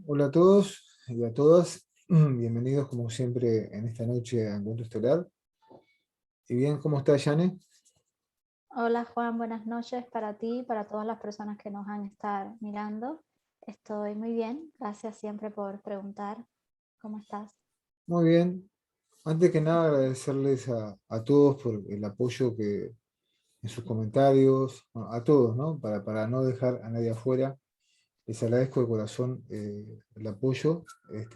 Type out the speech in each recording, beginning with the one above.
Hola a todos y a todas, bienvenidos como siempre en esta noche a Encuentro Estelar. Y bien, ¿cómo está Yane? Hola Juan, buenas noches para ti y para todas las personas que nos han estado mirando. Estoy muy bien, gracias siempre por preguntar. ¿Cómo estás? Muy bien. Antes que nada agradecerles a todos por el apoyo que en sus comentarios, bueno, a todos, ¿no? Para no dejar a nadie afuera. Les agradezco de corazón el apoyo,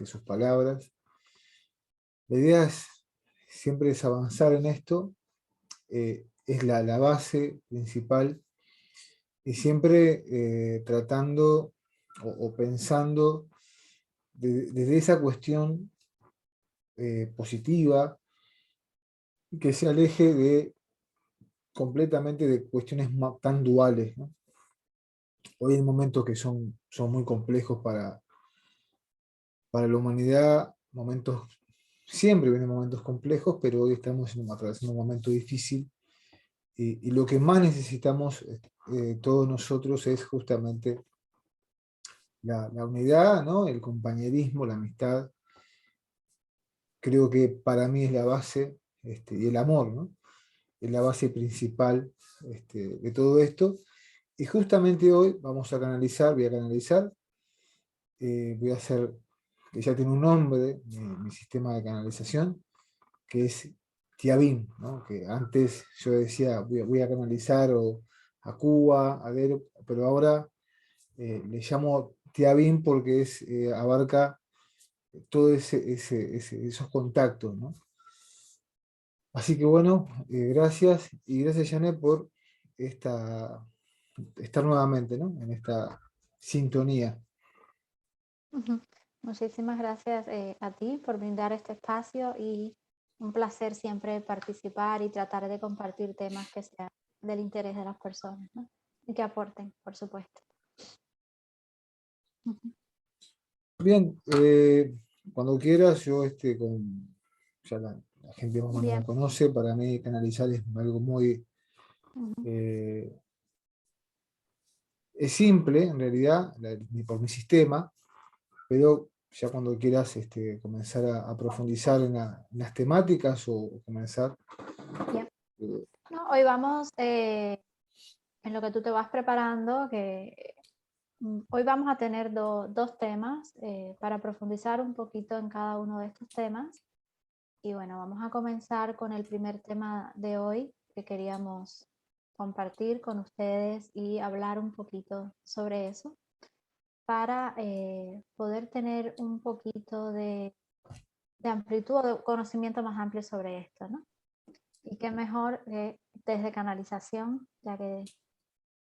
sus palabras. La idea siempre es avanzar en esto, es la base principal y siempre tratando o pensando desde esa cuestión positiva que se aleje completamente de cuestiones tan duales, ¿no? Hoy hay momentos que son muy complejos para la humanidad, siempre vienen momentos complejos, pero hoy estamos atravesando un momento difícil y lo que más necesitamos todos nosotros es justamente la unidad, ¿no? El compañerismo, la amistad. Creo que para mí es la base, y el amor, ¿no? Es la base principal de todo esto. Y justamente hoy voy a canalizar, voy a hacer, que ya tiene un nombre, mi sistema de canalización, que es Tiabín, ¿no? Que antes yo decía, voy a canalizar a Cuba, a Dero, pero ahora le llamo Tiabín porque abarca todos esos contactos, ¿no? Así que bueno, gracias y gracias Janet por esta, estar nuevamente, ¿no? En esta sintonía. Ujú. Muchísimas gracias a ti por brindar este espacio y un placer siempre participar y tratar de compartir temas que sean del interés de las personas, ¿no? Y que aporten, por supuesto. Ujú. Bien, cuando quieras, ya la gente más o menos me Bien. conoce, para mí canalizar es algo muy, Ujú. eh, es simple en realidad, por mi sistema, pero ya cuando quieras comenzar a profundizar en las temáticas o comenzar. Bien. eh, No, hoy vamos en lo que tú te vas preparando, hoy vamos a tener dos temas para profundizar un poquito en cada uno de estos temas. Y bueno, vamos a comenzar con el primer tema de hoy que queríamos compartir con ustedes y hablar un poquito sobre eso para poder tener un poquito de amplitud o de conocimiento más amplio sobre esto, ¿no? Y qué mejor que desde canalización, ya que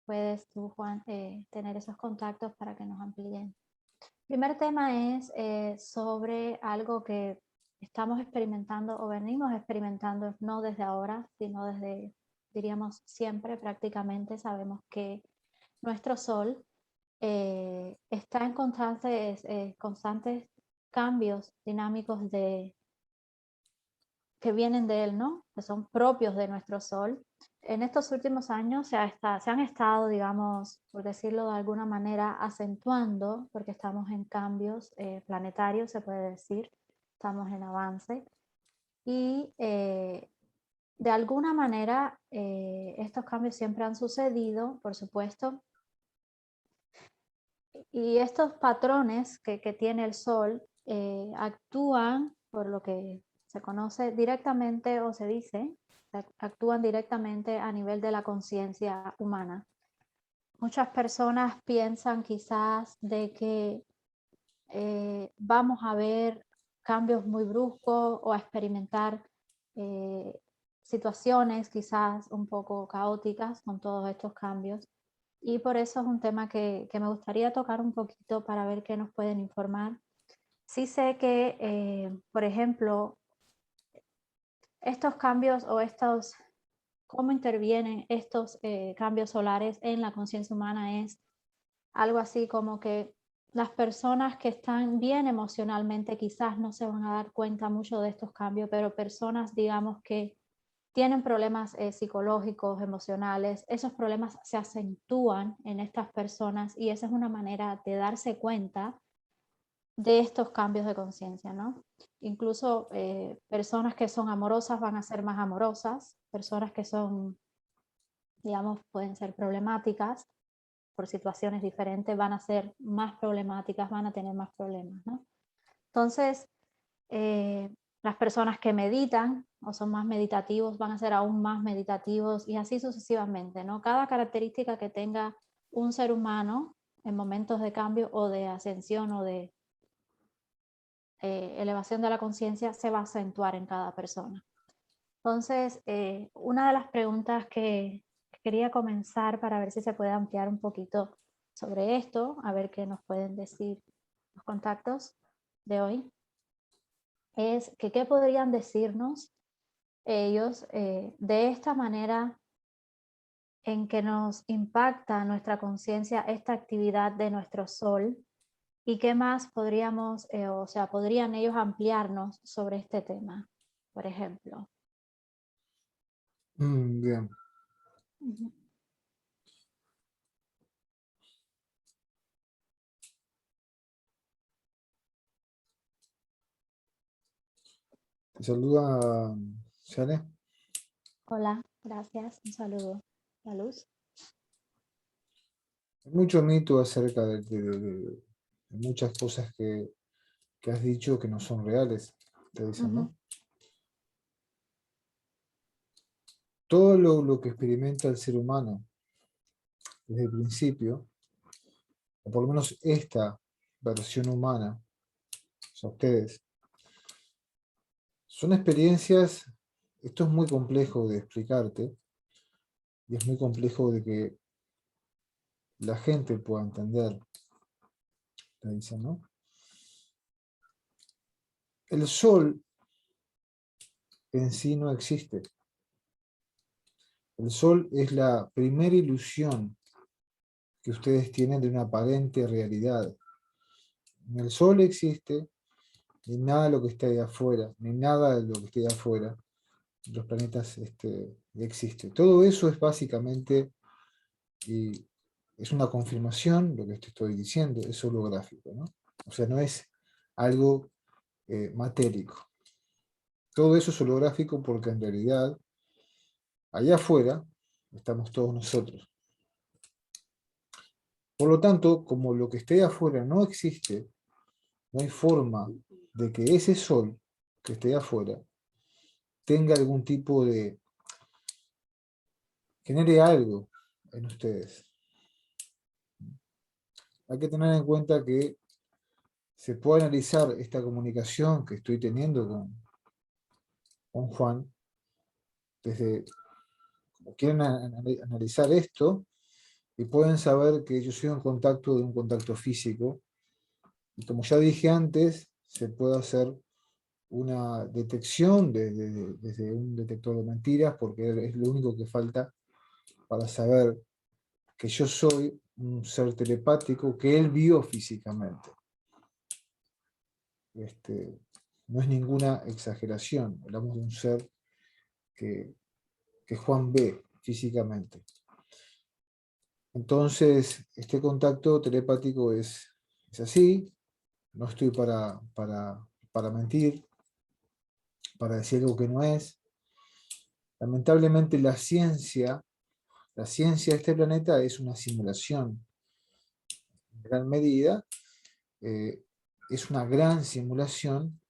puedes tú, Juan, tener esos contactos para que nos amplíen. El primer tema es sobre algo que estamos experimentando o venimos experimentando no desde ahora, sino desde, diríamos, siempre prácticamente. Sabemos que nuestro Sol está en constantes cambios dinámicos que vienen de él, ¿no? Que son propios de nuestro Sol. En estos últimos años se han estado, digamos, por decirlo de alguna manera, acentuando, porque estamos en cambios planetarios, se puede decir, estamos en avance, y de alguna manera estos cambios siempre han sucedido, por supuesto, y estos patrones que tiene el Sol actúan, por lo que se conoce directamente o se dice, actúan directamente a nivel de la conciencia humana. Muchas personas piensan quizás de que vamos a ver cambios muy bruscos o a experimentar eh, situaciones quizás un poco caóticas con todos estos cambios. Y por eso es un tema que me gustaría tocar un poquito para ver qué nos pueden informar. Sí sé que, por ejemplo, estos cambios o estos, cómo intervienen estos cambios solares en la conciencia humana es algo así como que las personas que están bien emocionalmente quizás no se van a dar cuenta mucho de estos cambios, pero personas, digamos, que tienen problemas psicológicos, emocionales, esos problemas se acentúan en estas personas y esa es una manera de darse cuenta de estos cambios de conciencia, ¿no? Incluso personas que son amorosas van a ser más amorosas, personas que son, digamos, pueden ser problemáticas por situaciones diferentes, van a ser más problemáticas, van a tener más problemas, ¿no? Entonces, las personas que meditan o son más meditativos van a ser aún más meditativos y así sucesivamente, ¿no? Cada característica que tenga un ser humano en momentos de cambio o de ascensión o de elevación de la conciencia se va a acentuar en cada persona. Entonces, una de las preguntas que quería comenzar para ver si se puede ampliar un poquito sobre esto, a ver qué nos pueden decir los contactos de hoy, es que qué podrían decirnos ellos de esta manera en que nos impacta nuestra conciencia esta actividad de nuestro sol y qué más podríamos, o sea, podrían ellos ampliarnos sobre este tema, por ejemplo. Bien. Ujú. Te saluda Shane. Hola, gracias, un saludo. La luz. Hay mucho mito acerca de muchas cosas que has dicho que no son reales, te dicen, Ujú, ¿no? Todo lo que experimenta el ser humano desde el principio, o por lo menos esta versión humana, o sea, ustedes, son experiencias, esto es muy complejo de explicarte, y es muy complejo de que la gente pueda entender, te dicen, ¿no? El sol en sí no existe. El sol es la primera ilusión que ustedes tienen de una aparente realidad. Ni el sol existe, ni nada de lo que está ahí afuera, ni nada de lo que esté ahí afuera, los planetas existe. Todo eso es básicamente, y es una confirmación, lo que te estoy diciendo, es holográfico, ¿no? O sea, no es algo matérico. Todo eso es holográfico porque en realidad, allá afuera, estamos todos nosotros. Por lo tanto, como lo que esté ahí afuera no existe, no hay forma de que ese sol que esté ahí afuera tenga algún tipo de, genere algo en ustedes. Hay que tener en cuenta que se puede analizar esta comunicación que estoy teniendo con Juan, desde, como quieren analizar esto, y pueden saber que yo soy un contacto de un contacto físico, y como ya dije antes, se puede hacer una detección desde un detector de mentiras, porque es lo único que falta para saber que yo soy un ser telepático que él vio físicamente. No es ninguna exageración, hablamos de un ser que Juan ve físicamente. Entonces, este contacto telepático es así, no estoy para mentir, para decir algo que no es. Lamentablemente la ciencia de este planeta es una simulación en gran medida, eh, es una gran simulación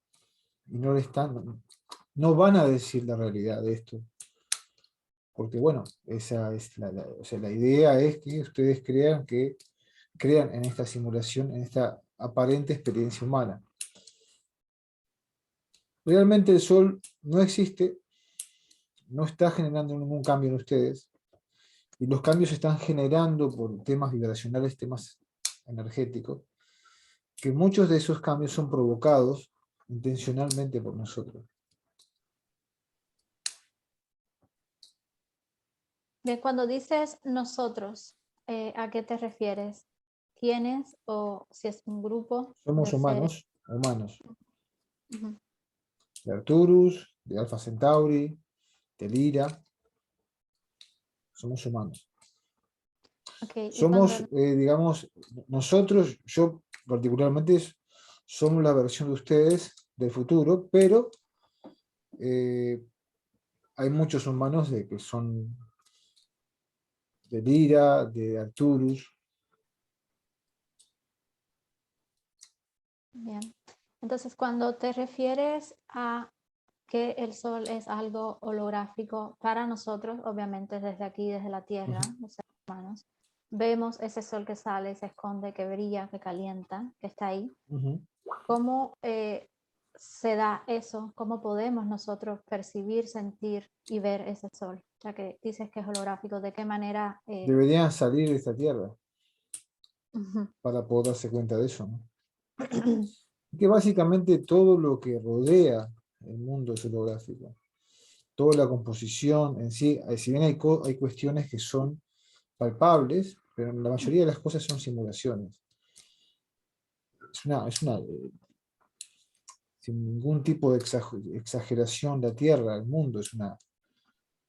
y no van a decir la realidad de esto. Porque bueno, esa es o sea, la idea es que ustedes crean en esta simulación, en esta aparente experiencia humana. Realmente el Sol no existe, no está generando ningún cambio en ustedes, y los cambios se están generando por temas vibracionales, temas energéticos, que muchos de esos cambios son provocados intencionalmente por nosotros. Bien, cuando dices nosotros, ¿a qué te refieres? ¿Quiénes o si es un grupo Somos de seres? humanos, Ujú. de Arcturus, de Alpha Centauri, de Lira, somos humanos. Okay, y Somos, cuando digamos, nosotros, yo particularmente somos la versión de ustedes del futuro, pero hay muchos humanos que son de Lyra, de Arcturus. Bien. Entonces, cuando te refieres a que el sol es algo holográfico para nosotros, obviamente desde aquí, desde la Tierra, los seres humanos, vemos ese sol que sale, se esconde, que brilla, que calienta, que está ahí. ¿Cómo se da eso? ¿Cómo podemos nosotros percibir, sentir y ver ese sol? Ya que dices que es holográfico, ¿de qué manera? Deberían salir de esta Tierra Ujú. para poder darse cuenta de eso, ¿no? Que básicamente todo lo que rodea el mundo es holográfico. Toda la composición en sí, si bien hay cuestiones que son palpables, pero la mayoría de las cosas son simulaciones. Sin ningún tipo de exageración, la Tierra, el mundo, es una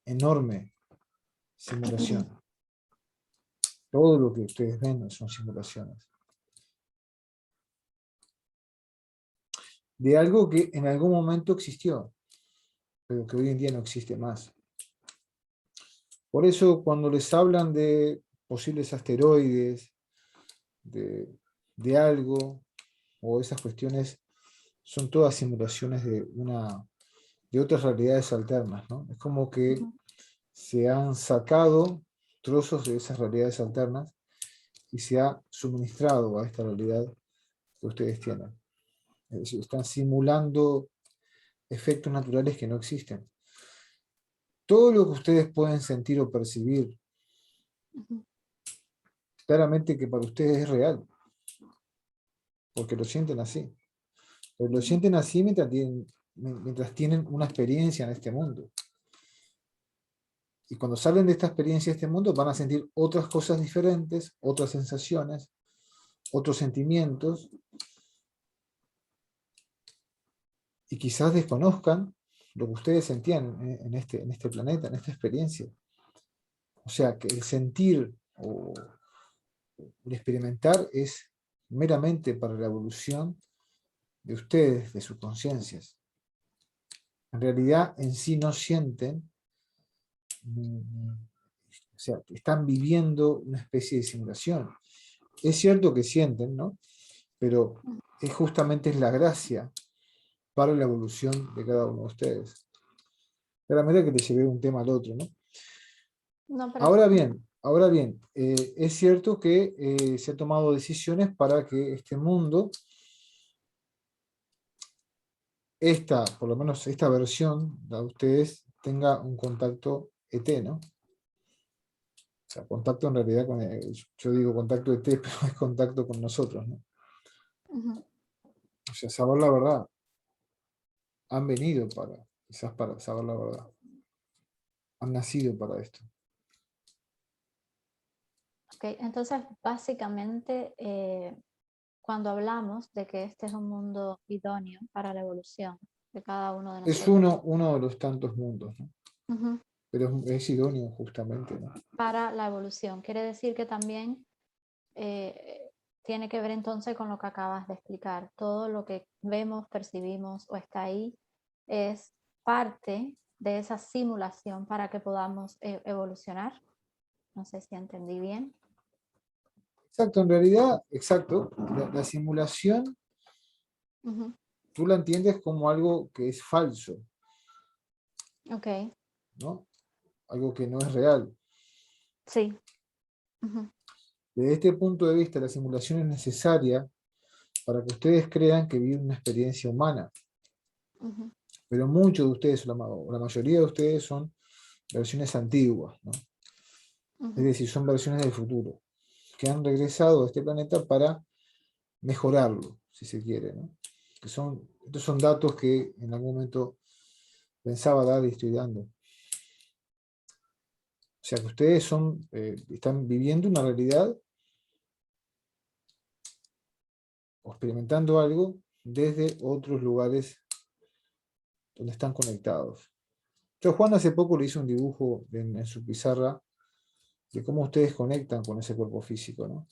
enorme simulación. Todo lo que ustedes ven son simulaciones. De algo que en algún momento existió, pero que hoy en día no existe más. Por eso cuando les hablan de posibles asteroides, de algo, o esas cuestiones, son todas simulaciones de otras realidades alternas, ¿no? Es como que se han sacado trozos de esas realidades alternas y se ha suministrado a esta realidad que ustedes tienen. Es decir, están simulando efectos naturales que no existen. Todo lo que ustedes pueden sentir o percibir, claramente que para ustedes es real, porque lo sienten así. Pero lo sienten así mientras tienen una experiencia en este mundo. Y cuando salen de esta experiencia de este mundo, van a sentir otras cosas diferentes, otras sensaciones, otros sentimientos, y quizás desconozcan lo que ustedes sentían en este planeta, en esta experiencia. O sea, que el sentir o el experimentar es meramente para la evolución de ustedes, de sus conciencias. En realidad, en sí no sienten, o sea, están viviendo una especie de simulación. Es cierto que sienten, ¿no? Pero justamente es la gracia para la evolución de cada uno de ustedes. De la manera que te llevé un tema al otro, ¿no? No, pero Ahora bien, es cierto que se han tomado decisiones para que este mundo, por lo menos esta versión de ustedes, tenga un contacto ET, ¿no? O sea, contacto en realidad yo digo contacto ET, pero es contacto con nosotros, ¿no? O sea, saber la verdad. Han venido quizás para saber la verdad. Han nacido para esto. ok, entonces básicamente cuando hablamos de que este es un mundo idóneo para la evolución de cada uno de Es nosotros, uno de los tantos mundos, ¿no? Pero es idóneo justamente, ¿no? para la evolución, quiere decir que también tiene que ver entonces con lo que acabas de explicar. Todo lo que vemos, percibimos o está ahí es parte de esa simulación para que podamos evolucionar. No sé si entendí bien. Exacto, en realidad, exacto. La simulación, tú la entiendes como algo que es falso, Ok, ¿no? Algo que no es real. sí. Desde este punto de vista, la simulación es necesaria para que ustedes crean que viven una experiencia humana. Pero muchos de ustedes, o la mayoría de ustedes, son versiones antiguas, ¿no? Es decir, son versiones del futuro, que han regresado a este planeta para mejorarlo, si se quiere, ¿no? Estos son datos que en algún momento pensaba dar y estoy dando. O sea que ustedes están viviendo una realidad o experimentando algo desde otros lugares donde están conectados. Juan hace poco le hizo un dibujo en su pizarra de cómo ustedes conectan con ese cuerpo físico, ¿no?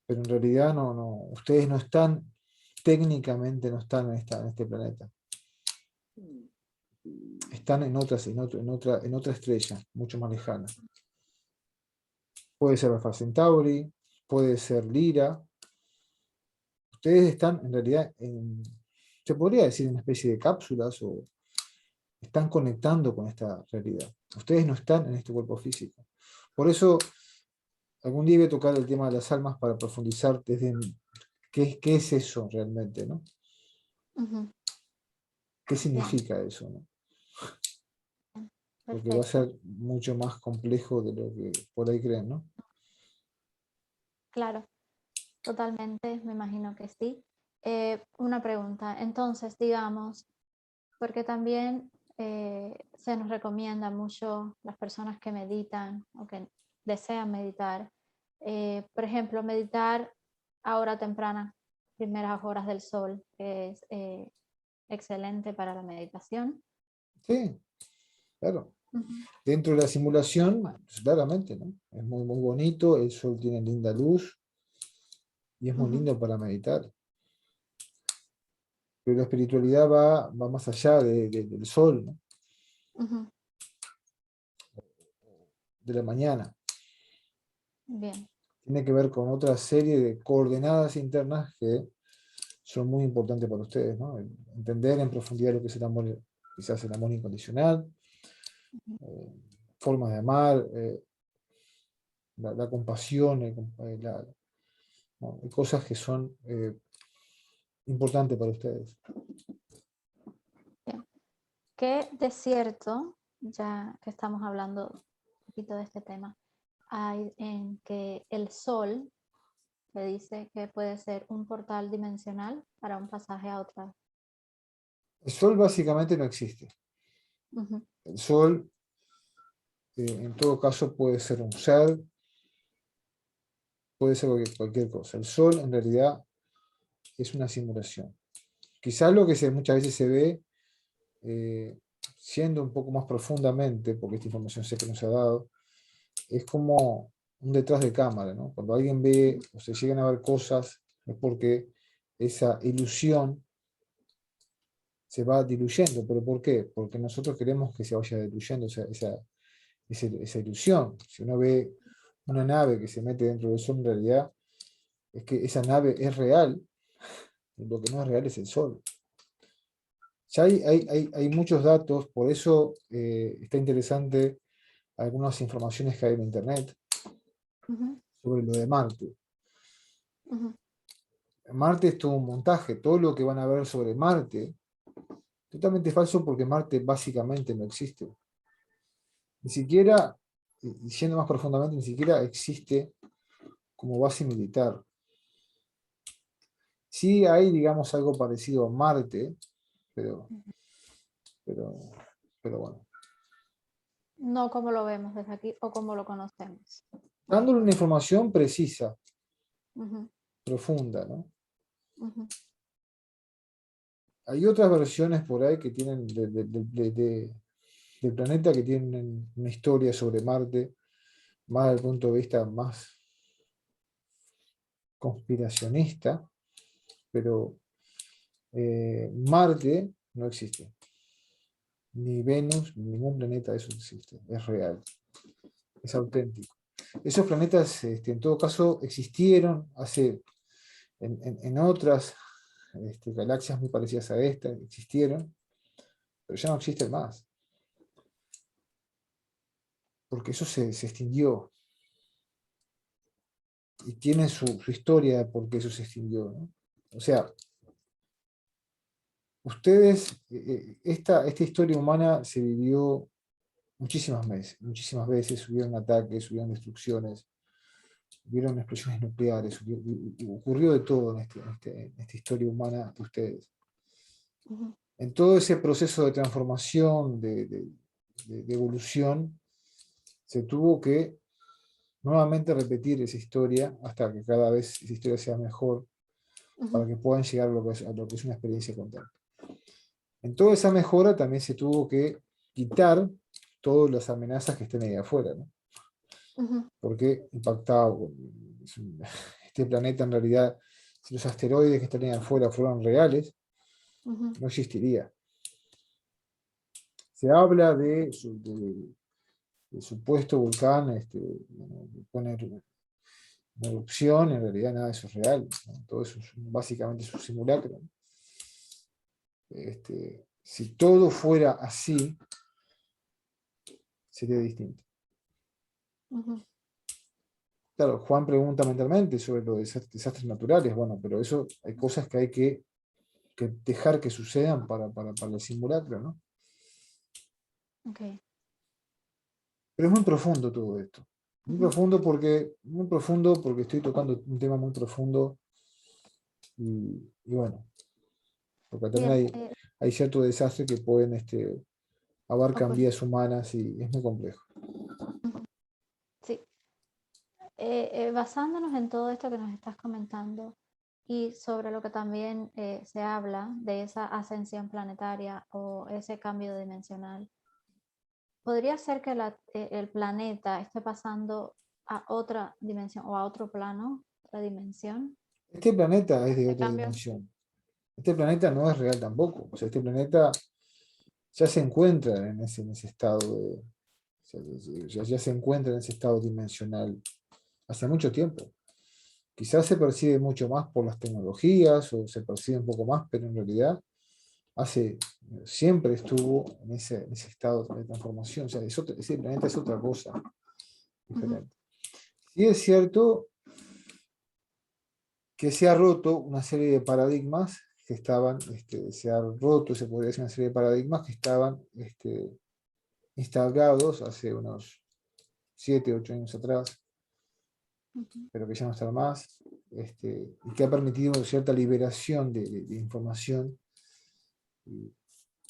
pero en realidad ustedes no están, técnicamente no están en este planeta. Están en otra estrella, mucho más lejana. Puede ser Alpha Centauri, puede ser Lira. Ustedes están en realidad se podría decir en una especie de cápsulas o están conectando con esta realidad. Ustedes no están en este cuerpo físico. Por eso, algún día voy a tocar el tema de las almas para profundizar desde qué es eso realmente, ¿no? Ujú. ¿Qué Bien, significa eso, ¿no? Porque va a perfecto. ser mucho más complejo de lo que por ahí creen, ¿no? Claro, totalmente, me imagino que sí. Una pregunta, entonces, digamos, porque también se nos recomienda mucho las personas que meditan o que desean meditar, por ejemplo, meditar a hora temprana, primeras horas del sol, que es excelente para la meditación. Sí, claro. Ujú, Dentro de la simulación, pues, claramente, ¿no? Es muy, muy bonito, el sol tiene linda luz y es muy ujú, lindo para meditar. Pero la espiritualidad va más allá del sol, ¿no? ujú. De la mañana. Bien. Tiene que ver con otra serie de coordenadas internas que son muy importantes para ustedes, ¿no? Entender en profundidad lo que es el amor, quizás el amor incondicional, Ujú. eh, formas de amar, la compasión, ¿no? Hay cosas que son importantes para ustedes. Bien. ¿Qué desierto, ya que estamos hablando un poquito de este tema, hay en que el sol se dice que puede ser un portal dimensional para un pasaje a otra? El sol básicamente no existe. Ujú, El sol, en todo caso, puede ser un ser, puede ser cualquier cosa. El sol, en realidad, es una simulación. Quizás lo que muchas veces se ve, eh, siendo un poco más profundamente, porque esta información sé que nos ha dado, es como un detrás de cámara, ¿no? Cuando alguien ve o se llegan a ver cosas, es porque esa ilusión se va diluyendo. ¿Pero por qué? Porque nosotros queremos que se vaya diluyendo esa ilusión. Si uno ve una nave que se mete dentro del sol, en realidad es que esa nave es real, y lo que no es real es el sol. Ya hay muchos datos, por eso está interesante algunas informaciones que hay en Internet ujú, sobre lo de Marte. ujú, Marte es todo un montaje, todo lo que van a ver sobre Marte, totalmente falso porque Marte básicamente no existe. Ni siquiera, y yendo más profundamente, ni siquiera existe como base militar. Sí hay, digamos, algo parecido a Marte, pero, ujú. pero, pero bueno. No como lo vemos desde aquí o como lo conocemos. Dándole una información precisa, Ujú, profunda, ¿no? ujú, Hay otras versiones por ahí que tienen del planeta que tienen una historia sobre Marte, más desde el punto de vista más conspiracionista, pero Marte no existe. Ni Venus, ni ningún planeta de eso existe. Es real, es auténtico. Esos planetas, en todo caso, existieron en otras galaxias muy parecidas a esta, existieron, pero ya no existen más, porque eso se extinguió y tiene su historia de por qué eso se extinguió, ¿no? O sea, ustedes, esta historia humana se vivió muchísimas veces, hubieron ataques, hubieron destrucciones, hubieron explosiones nucleares, ocurrió de todo en esta historia humana de ustedes. ujú, En todo ese proceso de transformación, de evolución, se tuvo que nuevamente repetir esa historia hasta que cada vez esa historia sea mejor para ujú, que puedan llegar a lo que es una experiencia constante. En toda esa mejora también se tuvo que quitar todas las amenazas que estén ahí afuera, ¿no? ujú. Porque impactaba, este planeta en realidad, si los asteroides que estarían afuera fueran reales, no existiría. Se habla de supuesto volcán poner una erupción, en realidad nada de eso es real, ¿no? Todo eso básicamente es un simulacro. Si todo fuera así, sería distinto. Claro, Juan pregunta mentalmente sobre los desastres naturales, bueno, pero eso hay cosas que hay que dejar que sucedan para el simulacro, ¿no? Okay. Pero es muy profundo todo esto. Muy profundo porque estoy tocando un tema muy profundo y bueno, porque también Bien, hay ciertos desastres que pueden abarcan ocurre. vidas humanas y es muy complejo. Sí. Basándonos en todo esto que nos estás comentando y sobre lo que también se habla de esa ascensión planetaria o ese cambio dimensional, ¿podría ser que el planeta esté pasando a otra dimensión o a otro plano, otra dimensión? Este planeta es de ¿Este otra cambio? dimensión. Este planeta no es real tampoco. O sea, este planeta ya se encuentra en ese estado de. O sea, ya se encuentra en ese estado dimensional hace mucho tiempo. Quizás se percibe mucho más por las tecnologías o se percibe un poco más, pero en realidad siempre estuvo en ese estado de transformación. O sea, ese planeta es otra cosa diferente. Sí es cierto que se ha roto una serie de paradigmas que estaban, se ha roto, se podría decir, una serie de paradigmas que estaban instaurados hace unos 7, 8 años atrás, pero que ya no están más, y que ha permitido cierta liberación de información, y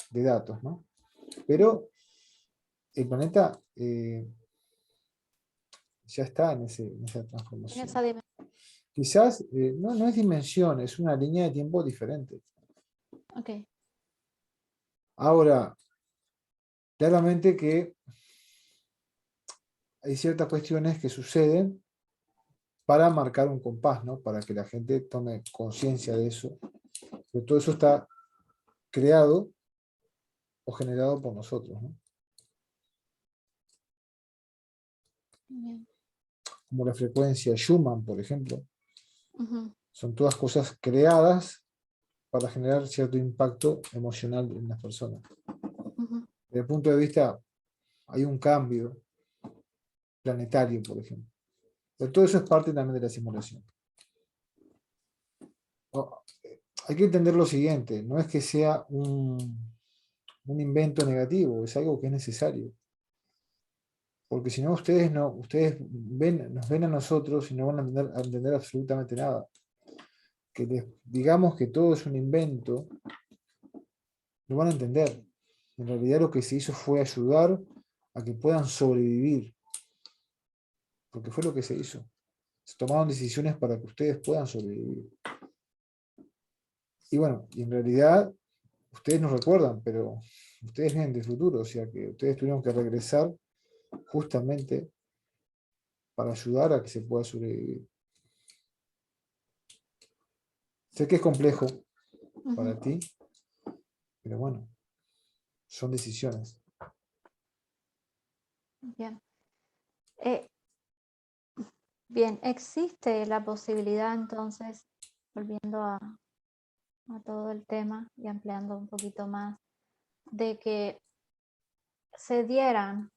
de datos, ¿no? Pero el planeta ya está en esa En transformación. esa dimensión. Quizás no es dimensión, es una línea de tiempo diferente. Okay. Ahora, claramente que hay ciertas cuestiones que suceden para marcar un compás, ¿no? Para que la gente tome conciencia de eso. Pero todo eso está creado o generado por nosotros, ¿no? Bien. Como la frecuencia Schumann, por ejemplo. Ujú. Son todas cosas creadas para generar cierto impacto emocional en las personas. Ujú. Desde el punto de vista, hay un cambio planetario, por ejemplo. Pero todo eso es parte también de la simulación. Hay que entender lo siguiente, no es que sea un invento negativo, es algo que es necesario. Porque si no, ustedes nos ven a nosotros y no van a entender absolutamente nada. Que les digamos que todo es un invento, lo van a entender. En realidad lo que se hizo fue ayudar a que puedan sobrevivir, porque fue lo que se hizo. Se tomaron decisiones para que ustedes puedan sobrevivir. Y bueno, y en realidad ustedes nos recuerdan, pero ustedes vienen del futuro, o sea que ustedes tuvieron que regresar justamente para ayudar a que se pueda sobrevivir. Sé que es complejo para Ujú. ti, pero bueno, son decisiones. Bien. Eh, Bien, existe la posibilidad entonces, volviendo a todo el tema y ampliando un poquito más, de que se dieran,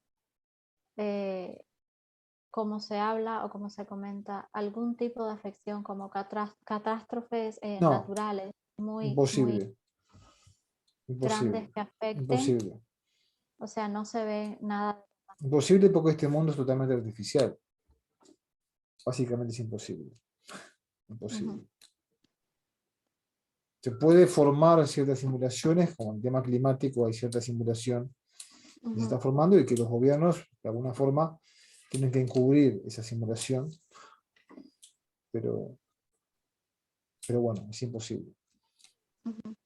como se habla o como se comenta, algún tipo de afección como catástrofes No, naturales muy imposible, imposible, grandes que afecten, imposible. o sea, no se ve nada. Imposible porque este mundo es totalmente artificial. Básicamente es imposible. Ujú, Imposible. Se puede formar ciertas simulaciones, como el tema climático, hay cierta simulación que se ujú, está formando y que los gobiernos, de alguna forma, tienen que encubrir esa simulación, pero, pero bueno, es imposible. ujú.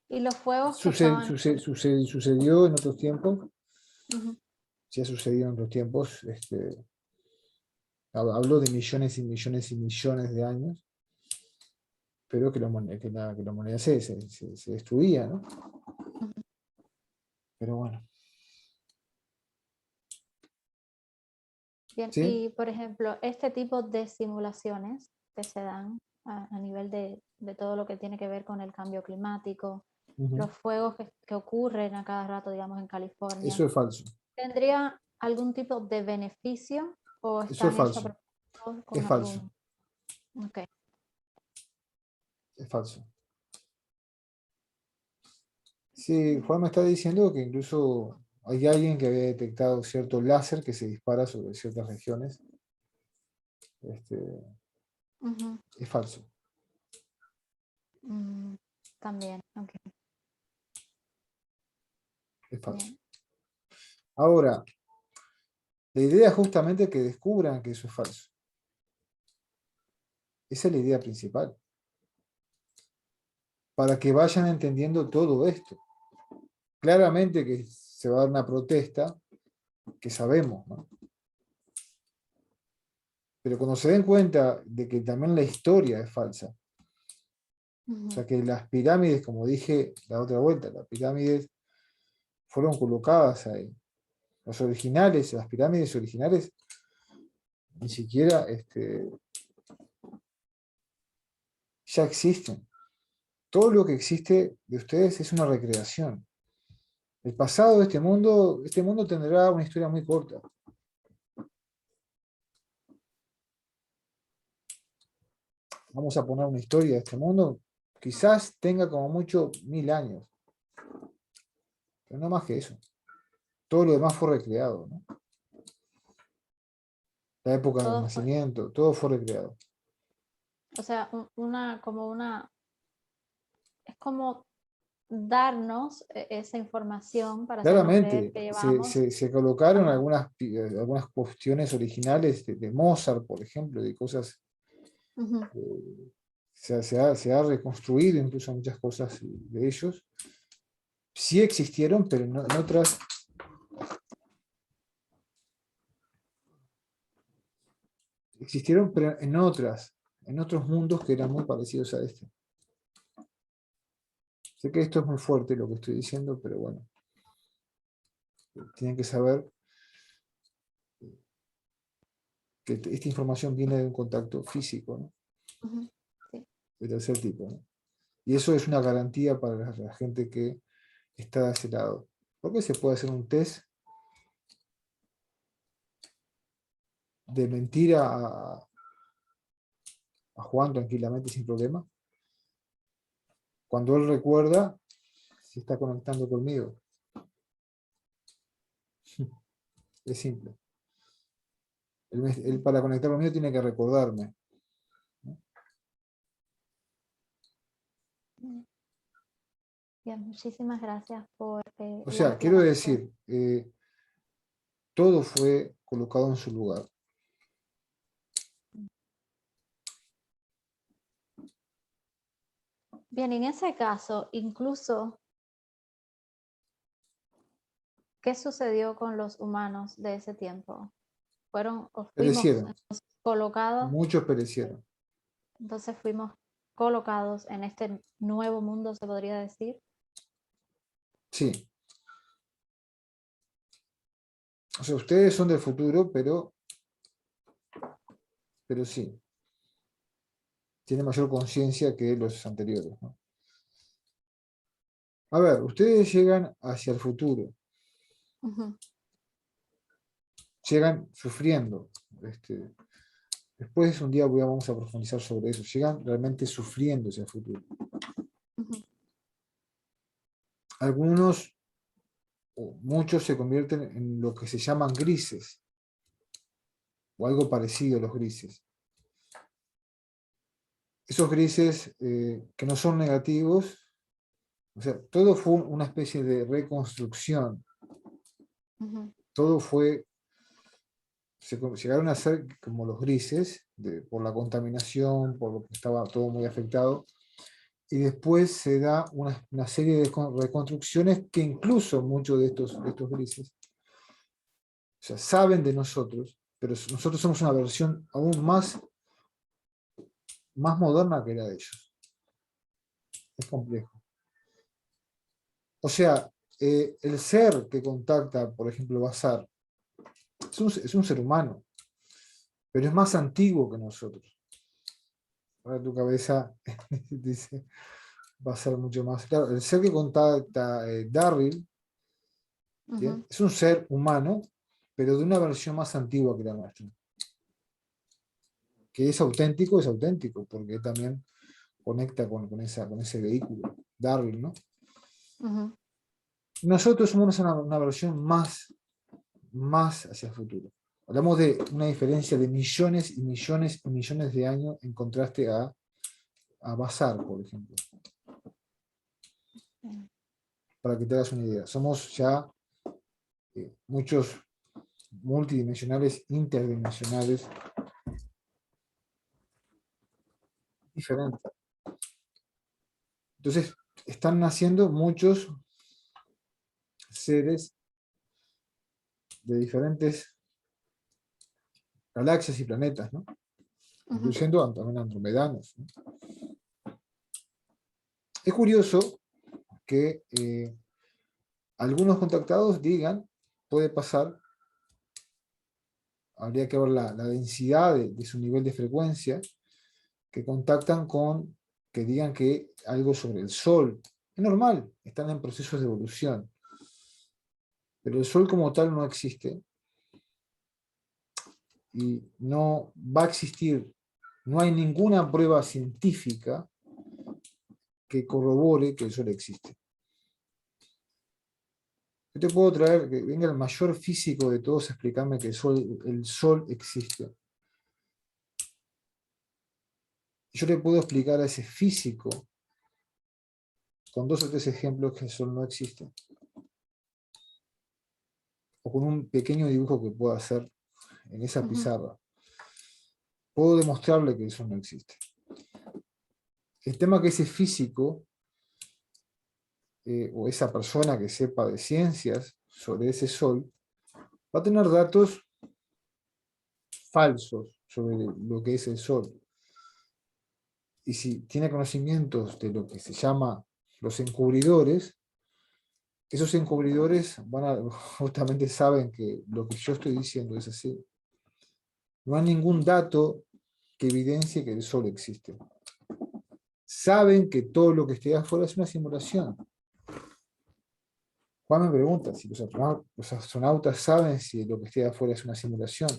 Y los fuegos que estaban... Sucedió en otros tiempos, Ujú, sí ha sucedido en otros tiempos, Hablo de millones y millones y millones de años, pero que la humanidad se destruía, ¿no? Pero bueno. Bien, ¿Sí? y por ejemplo, este tipo de simulaciones que se dan a nivel de todo lo que tiene que ver con el cambio climático, Ujú. los fuegos que ocurren a cada rato, digamos, en California, Eso es falso. ¿tendría algún tipo de beneficio o Eso es están hechos a falso. propósito Es con falso. algún... Ok. Es falso. Sí, Juan me está diciendo que incluso hay alguien que había detectado cierto láser que se dispara sobre ciertas regiones. Este, Ujú. es falso. Mm, también, ok. Es falso. Bien. Ahora, la idea es justamente que descubran que eso es falso. Esa es la idea principal. Para que vayan entendiendo todo esto. Claramente que se va a dar una protesta, que sabemos, ¿no? Pero cuando se den cuenta de que también la historia es falsa, o sea que las pirámides, como dije la otra vuelta, las pirámides fueron colocadas ahí. Las pirámides originales, ni siquiera ya existen. Todo lo que existe de ustedes es una recreación. El pasado de este mundo tendrá una historia muy corta. Vamos a poner una historia de este mundo, quizás tenga como mucho 1000 años, pero no más que eso. Todo lo demás fue recreado, ¿no? La época del Todo fue, Renacimiento, todo fue recreado. o sea, es como darnos esa información para hacernos creer Claramente, que llevamos. se colocaron Ajá. algunas cuestiones originales de Mozart, por ejemplo, de cosas. Ujú. Se ha reconstruido incluso muchas cosas de ellos. Sí existieron, pero en otras. Existieron, pero en otros mundos que eran muy parecidos a este. Sé que esto es muy fuerte lo que estoy diciendo, pero bueno, tienen que saber que esta información viene de un contacto físico, ¿no? Ujú. Sí. De tercer tipo, ¿no? Y eso es una garantía para la gente que está de ese lado. Porque se puede hacer un test de mentira a Juan tranquilamente, sin problema. Cuando él recuerda, se está conectando conmigo. Es simple. Él para conectar conmigo tiene que recordarme, ¿no? Bien, muchísimas gracias por O la sea, quiero aclaración. decir, todo fue colocado en su lugar. Bien, en ese caso, incluso, ¿qué sucedió con los humanos de ese tiempo? Fueron o fuimos Perecieron, colocados, muchos perecieron. entonces fuimos colocados en este nuevo mundo, se podría decir. Sí. O sea, ustedes son del futuro, pero sí, tienen mayor conciencia que los anteriores, ¿no? A ver, ustedes llegan hacia el futuro, Ujú, llegan sufriendo. Después un día vamos a profundizar sobre eso. Llegan realmente sufriendo hacia el futuro. ujú, Algunos o muchos se convierten en lo que se llaman grises, o algo parecido a los grises. Esos grises que no son negativos, o sea, todo fue una especie de reconstrucción, ujú, todo fue, llegaron a ser como los grises, por la contaminación, por lo que estaba todo muy afectado, y después se da una serie de reconstrucciones que incluso muchos de estos grises, o sea, saben de nosotros, pero nosotros somos una versión aún más moderna que la de ellos. Es complejo. O sea, el ser que contacta, por ejemplo, Basar, es un ser humano, pero es más antiguo que nosotros. Ahora tu cabeza dice, va a ser mucho más. Claro, el ser que contacta Darryl es un ser humano, pero de una versión más antigua que la nuestra. Que es auténtico, porque también conecta con ese vehículo, Darwin, ¿no? Nosotros somos una versión más hacia el futuro. Hablamos de una diferencia de millones y millones y millones de años en contraste a Basar, por ejemplo. Para que te hagas una idea. Somos ya muchos multidimensionales, interdimensionales, diferentes. Entonces, están naciendo muchos seres de diferentes galaxias y planetas, ¿no? Incluyendo también andromedanos, ¿no? Es curioso que algunos contactados digan, puede pasar, habría que ver la densidad de su nivel de frecuencia, que contactan con, que digan que algo sobre el Sol. Es normal, están en procesos de evolución. Pero el Sol como tal no existe. Y no va a existir, no hay ninguna prueba científica que corrobore que el Sol existe. Yo te puedo traer, que venga el mayor físico de todos a explicarme que el Sol existe. Yo le puedo explicar a ese físico, con 2 o 3 ejemplos, que el Sol no existe. O con un pequeño dibujo que pueda hacer en esa pizarra. Puedo demostrarle que el Sol no existe. El tema es que ese físico, o esa persona que sepa de ciencias sobre ese Sol, va a tener datos falsos sobre lo que es el Sol. Y si tiene conocimientos de lo que se llama los encubridores, esos encubridores justamente saben que lo que yo estoy diciendo es así. No hay ningún dato que evidencie que el Sol existe. Saben que todo lo que esté afuera es una simulación. Juan me pregunta si los astronautas saben si lo que esté afuera es una simulación.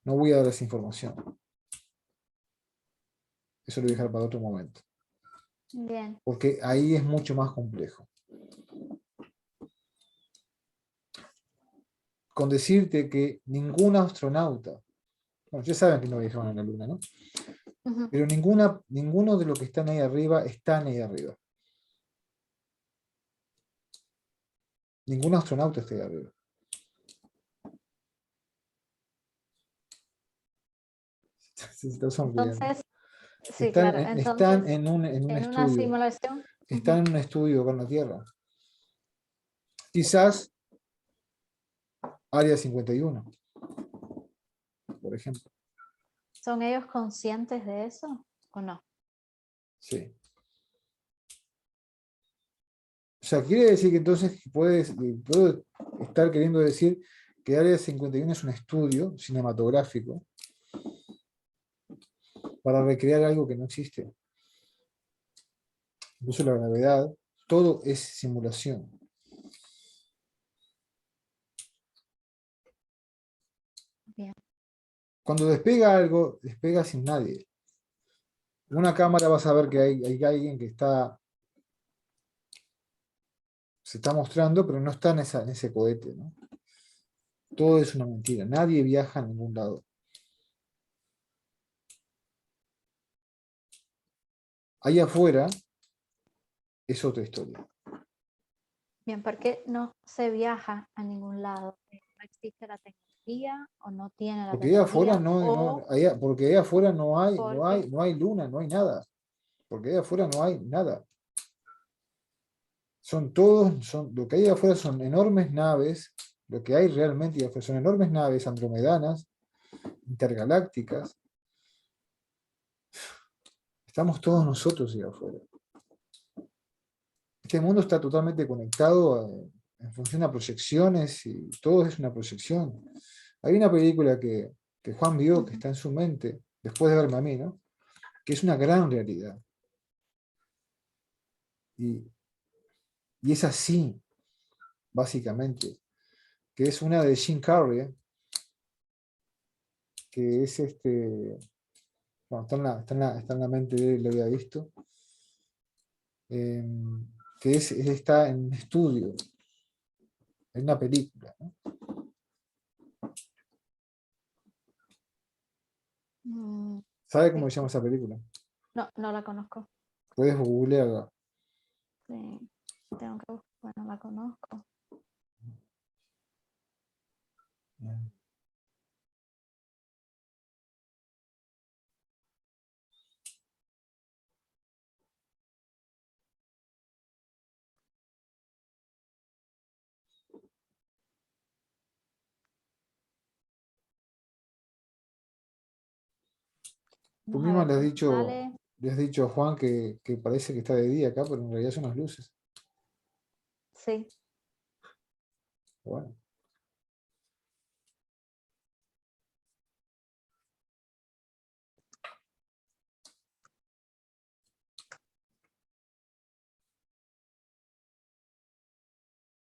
No voy a dar esa información. Eso lo voy a dejar para otro momento. Bien. Porque ahí es mucho más complejo. Con decirte que ningún astronauta, bueno, ya saben que no viajaban a la Luna, ¿no? Pero ninguno de los que están ahí arriba están ahí arriba. Ningún astronauta está ahí arriba. Se está sonriendo. Entonces, sí, claro. Están Entonces, en un en una estudio. simulación. Están en un estudio con la Tierra. Quizás Área 51, por ejemplo. ¿Son ellos conscientes de eso o no? Sí. O sea, quiere decir que entonces puedo estar queriendo decir que Área 51 es un estudio cinematográfico para recrear algo que no existe. Incluso la gravedad, todo es simulación. Bien. Cuando despega algo, despega sin nadie. En una cámara vas a ver que hay alguien que se está mostrando, pero no está en ese cohete, ¿no? Todo es una mentira. Nadie viaja a ningún lado. Ahí afuera es otra historia. Bien, ¿por qué no se viaja a ningún lado? ¿No existe la tecnología o no tiene la Porque ahí afuera tecnología? porque ahí afuera no hay luna, no hay nada. Porque ahí afuera no hay nada. Lo que hay afuera son enormes naves Lo que hay realmente son enormes naves andromedanas, intergalácticas. Estamos todos nosotros ahí afuera. Este mundo está totalmente conectado en función a proyecciones y todo es una proyección. Hay una película que Juan vio, que está en su mente, después de verme a mí, ¿no? Que es una gran realidad. Y es así, básicamente, que es una de Jim Carrey, que es bueno, está en la mente de él, lo había visto, eh, que está en un estudio, en una película, ¿no? ¿Sabe cómo Sí. se llama esa película? No, no la conozco. Puedes googlearla. Sí, tengo que buscar. Bueno, la conozco. Tú Vamos a misma ver si me sale. le has dicho a Juan que parece que está de día acá, pero en realidad son las luces. Sí. Bueno,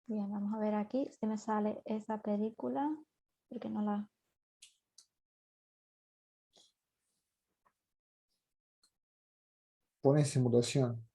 Bien, vamos a ver aquí si me sale esa película. Porque no la. pone simulación.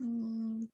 Mm,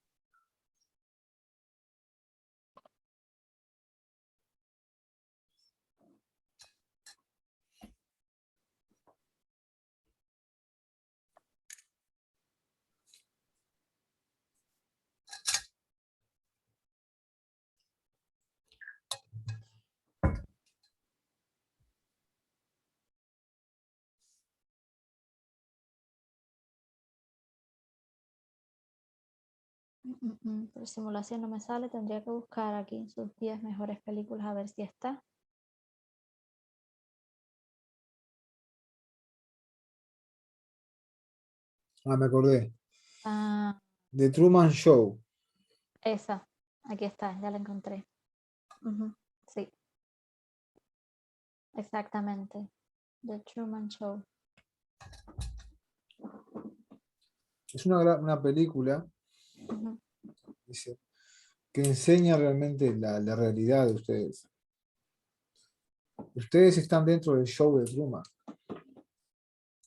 Por simulación no me sale. Tendría que buscar aquí en sus 10 mejores películas a ver si está. Ah, me acordé. Ah, The Truman Show. esa. Aquí está, ya la encontré. Ujú, sí, exactamente. The Truman Show. Es una película, Ujú. dice, que enseña realmente la realidad de ustedes. Ustedes están dentro del show de Truman.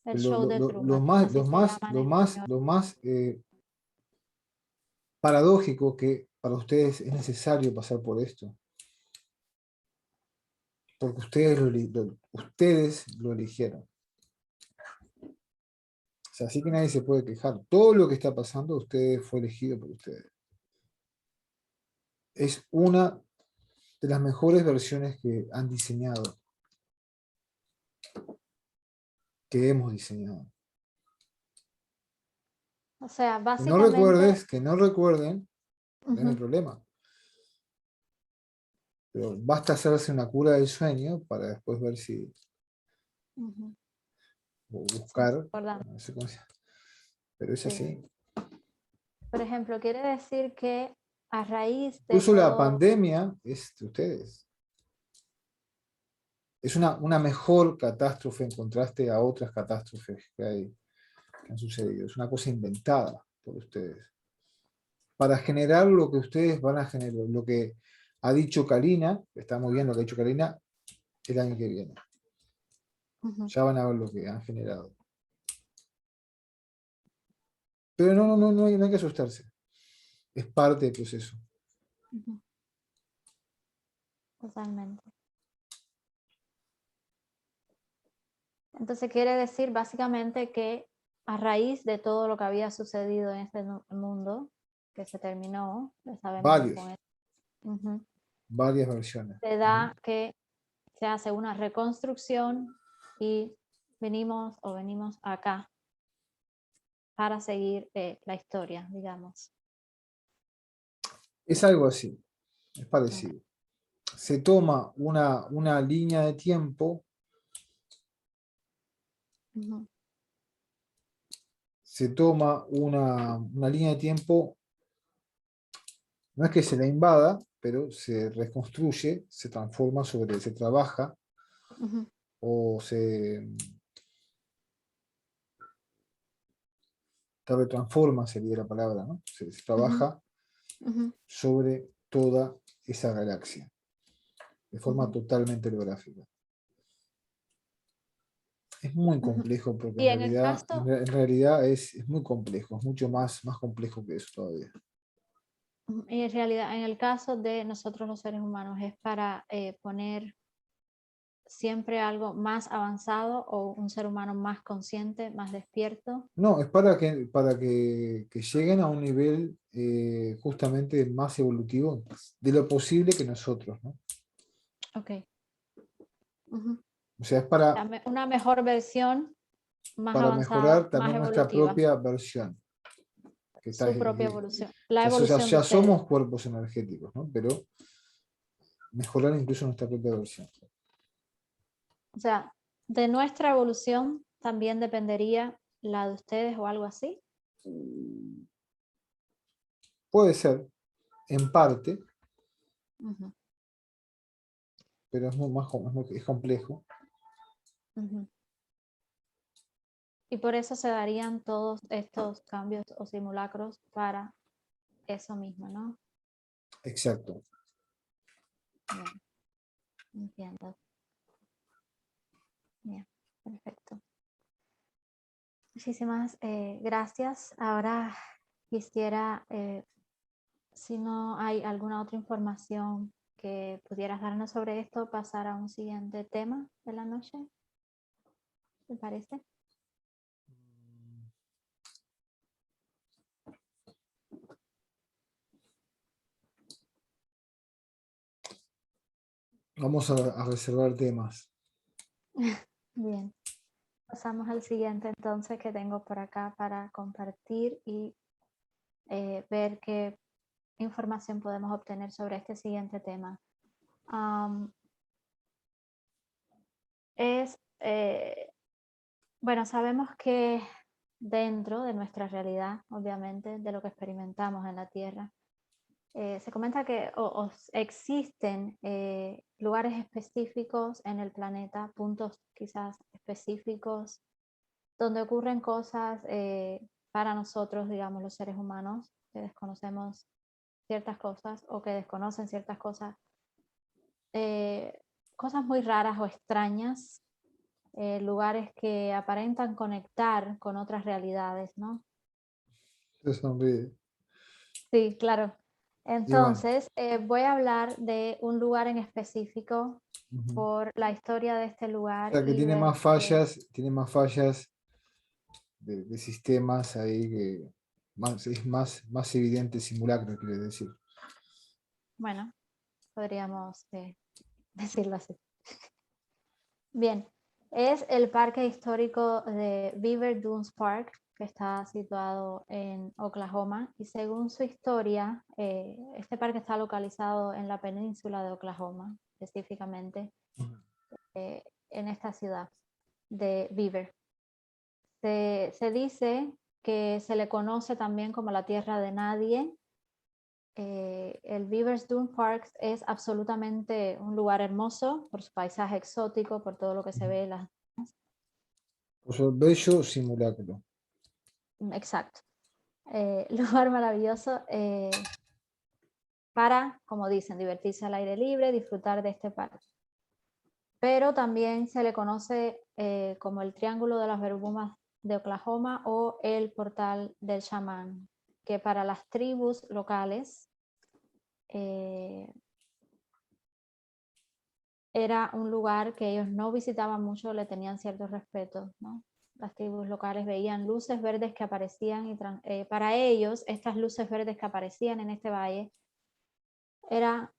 El show de Truman, así se llama en español. Lo más paradójico que para ustedes es necesario pasar por esto, porque ustedes lo eligieron. O sea, así que nadie se puede quejar. Todo lo que está pasando, ustedes fue elegido por ustedes. Es una de las mejores versiones que han diseñado, que hemos diseñado. O sea, básicamente, Que no recuerden, no hay ujú, problema. Pero basta hacerse una cura del sueño para después ver si, ujú, o sí, buscar, recordando, no sé cómo se llama, pero es sí. así. Por ejemplo, quiere decir que a raíz de Incluso la todo, pandemia es de ustedes. Es una mejor catástrofe en contraste a otras catástrofes que han sucedido. Es una cosa inventada por ustedes. Para generar lo que ustedes van a generar, lo que ha dicho Karina, está muy bien lo que ha dicho Karina, el año que viene. ujú, Ya van a ver lo que han generado. Pero no hay que asustarse. Es parte del proceso. ujú. Totalmente. Entonces quiere decir básicamente que a raíz de todo lo que había sucedido en este mundo, que se terminó, ya sabemos que con esto, varias versiones. se da que se hace una reconstrucción y venimos acá para seguir la historia, digamos. Es algo así, es parecido. Se toma una línea de tiempo, se toma una línea de tiempo, no es que se la invada, pero se reconstruye, se transforma se trabaja, o se retransforma, sería la palabra, ¿no? Se trabaja sobre toda esa galaxia, de forma totalmente holográfica. Es muy complejo porque Y en el caso, en realidad es muy complejo, es mucho más complejo que eso todavía. y en realidad, en el caso de nosotros los seres humanos, es para poner siempre algo más avanzado o un ser humano más consciente, más despierto. No, es para que lleguen a un nivel justamente más evolutivo de lo posible que nosotros, ¿no? Ok. O sea, es para Una mejor versión, más avanzada, mejorar más también nuestra evolutiva. propia versión. Que está, Su propia evolución. La ya, evolución de ya ustedes. somos cuerpos energéticos, ¿no? Pero mejorar incluso nuestra propia versión. O sea, de nuestra evolución también dependería la de ustedes o algo así. Puede ser, en parte, Ujú, pero es es complejo. ujú. Y por eso se darían todos estos cambios o simulacros para eso mismo, ¿no? Exacto. Bien, entiendo. Bien, perfecto. Muchísimas gracias. Ahora quisiera, si no hay alguna otra información que pudieras darnos sobre esto, pasar a un siguiente tema de la noche. ¿Te parece? Vamos a reservar temas. Bien. Pasamos al siguiente entonces que tengo por acá para compartir y ver qué información podemos obtener sobre este siguiente tema. Bueno, sabemos que dentro de nuestra realidad, obviamente, de lo que experimentamos en la Tierra, se comenta que existen lugares específicos en el planeta, puntos quizás específicos, donde ocurren cosas para nosotros, digamos, los seres humanos, que desconocemos ciertas cosas o que desconocen ciertas cosas, cosas muy raras o extrañas, lugares que aparentan conectar con otras realidades, ¿no? Se sonríe. Sí, claro. Y bueno, Entonces, voy a hablar de un lugar en específico o por la historia de este lugar sea que y ver tiene más fallas de sistemas ahí que es más evidente el simulacro, quiere decir. bueno, podríamos decirlo así. Bien, es el parque histórico de Beaver Dunes Park, que está situado en Oklahoma, y según su historia, este parque está localizado en la península de Oklahoma, específicamente en esta ciudad de Beaver. Se dice que se le conoce también como la tierra de nadie. El Beaver's Dune Park es absolutamente un lugar hermoso por su paisaje exótico, por todo lo que se ve. O sea, bello simulacro. Exacto. Lugar maravilloso para, como dicen, divertirse al aire libre, disfrutar de este parque. Pero también se le conoce como el Triángulo de las Bermudas de Oklahoma o el Portal del Chamán, que para las tribus locales era un lugar que ellos no visitaban mucho, le tenían cierto respeto, ¿no? Las tribus locales veían luces verdes que aparecían y para ellos estas luces verdes que aparecían en este valle era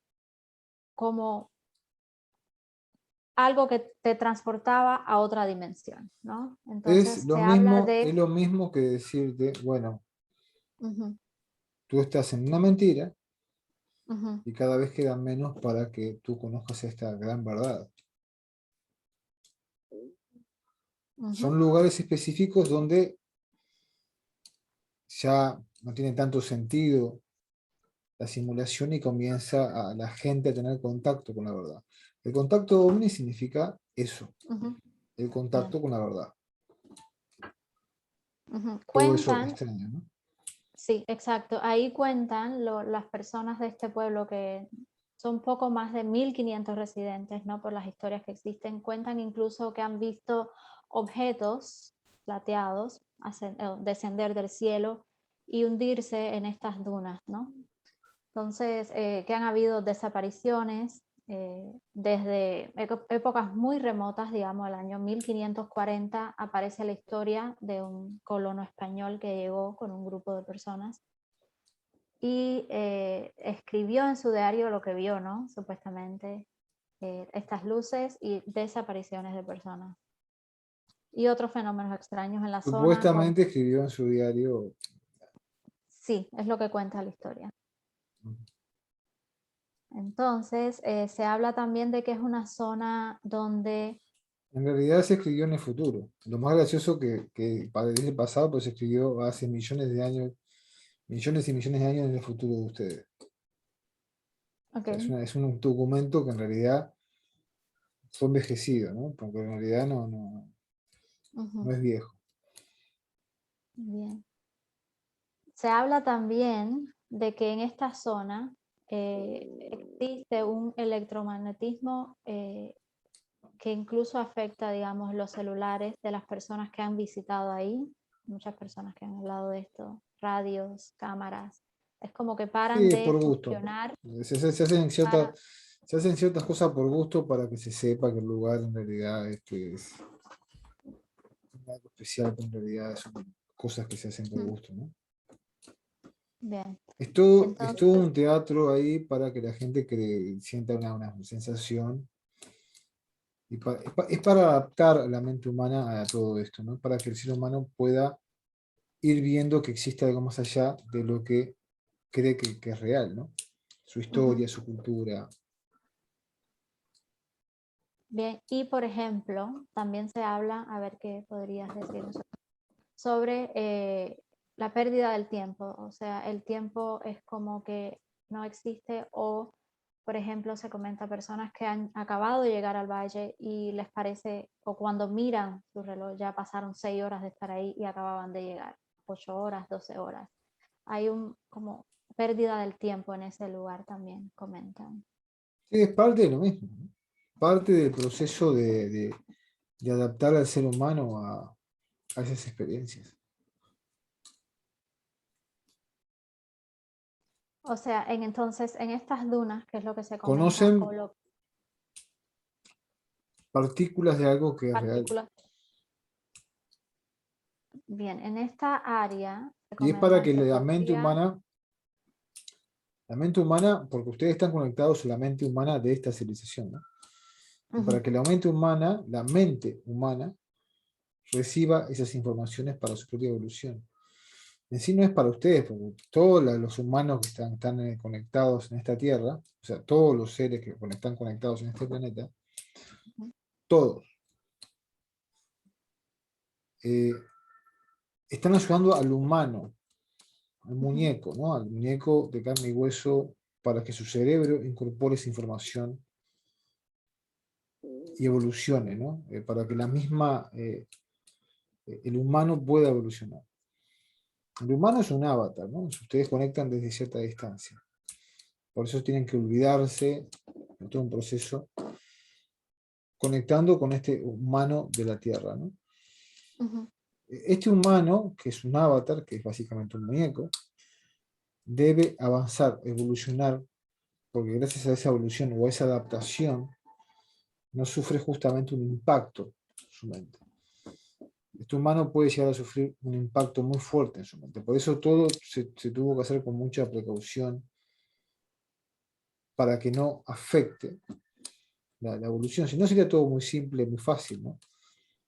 como algo que te transportaba a otra dimensión, ¿no? Entonces se habla Es de... lo mismo que decirte, bueno, Ujú, tú estás en una mentira ujú, y cada vez queda menos para que tú conozcas esta gran verdad. Son ujú, lugares específicos donde ya no tiene tanto sentido la simulación y comienza a la gente a tener contacto con la verdad. El contacto ovni significa eso, ujú. el Bien. contacto con la verdad. Ujú. Todo eso Cuentan, extraño, ¿no? sí, exacto. Ahí cuentan las personas de este pueblo, que son poco más de 1500 residentes, ¿no? Por las historias que existen. Cuentan incluso que han visto objetos plateados descender del cielo y hundirse en estas dunas, ¿no? Entonces, que han habido desapariciones desde épocas muy remotas, digamos, el año 1540 aparece la historia de un colono español que llegó con un grupo de personas y escribió en su diario lo que vio, ¿no? Supuestamente, estas luces y desapariciones de personas. Y otros fenómenos extraños en la zona, como, Supuestamente escribió en su diario. sí, es lo que cuenta la historia. Entonces, se habla también de que es una zona donde... En realidad se escribió en el futuro. Lo más gracioso que parece el pasado, pues se escribió hace millones de años, millones y millones de años en el futuro de ustedes. O sea, Ok, es un documento que en realidad fue envejecido, ¿no? Porque en realidad ujú, no es viejo. bien. Se habla también de que en esta zona existe un electromagnetismo que incluso afecta, digamos, los celulares de las personas que han visitado ahí. Muchas personas que han hablado de esto, radios, cámaras. Es como que paran Sí, de por gusto. funcionar Se para... se hacen ciertas cosas por gusto para que se sepa que el lugar en realidad es algo especial, pero en realidad son cosas que se hacen por Ujú, gusto, ¿no? bien, Es todo entonces... un teatro ahí para que la gente sienta una sensación. Y es para adaptar a la mente humana a todo esto, ¿no? Para que el ser humano pueda ir viendo que existe algo más allá de lo que cree que es real, ¿no? Su Ujú, historia, su cultura. bien, y por ejemplo, también se habla, a ver qué podrías decirnos, sobre la pérdida del tiempo. O sea, el tiempo es como que no existe, o, por ejemplo, se comenta personas que han acabado de llegar al valle y les parece, o cuando miran su reloj, ya pasaron 6 horas de estar ahí y acababan de llegar, 8 horas, 12 horas. Hay un como pérdida del tiempo en ese lugar también, comentan. Sí, es parte de lo mismo, ¿no? Parte del proceso de adaptar al ser humano a esas experiencias. O sea, entonces en estas dunas, que es lo que se comenta, o Conocen lo partículas de algo que es real. partículas, bien, en esta área se Y es para comentan que que podría... la mente humana, porque ustedes están conectados a la mente humana de esta civilización, ¿no? Y para Ujú, que la mente humana reciba esas informaciones para su propia evolución. En sí no es para ustedes, porque todos los humanos que están conectados en esta Tierra, o sea, todos los seres que están conectados en este planeta, ujú, todos, eh, están ayudando al humano, al ujú. muñeco, ¿no? Al muñeco de carne y hueso, para que su cerebro incorpore esa información y evolucione, ¿no? Para que el humano pueda evolucionar. El humano es un avatar, ¿no? Ustedes conectan desde cierta distancia. Por eso tienen que olvidarse de todo un proceso conectando con este humano de la Tierra, ¿no? Ujú, Este humano, que es un avatar, que es básicamente un muñeco, debe avanzar, evolucionar, porque gracias a esa evolución o a esa adaptación no sufre justamente un impacto en su mente. Este humano puede llegar a sufrir un impacto muy fuerte en su mente. Por eso todo se tuvo que hacer con mucha precaución para que no afecte la evolución. Si no, sería todo muy simple, muy fácil, ¿no?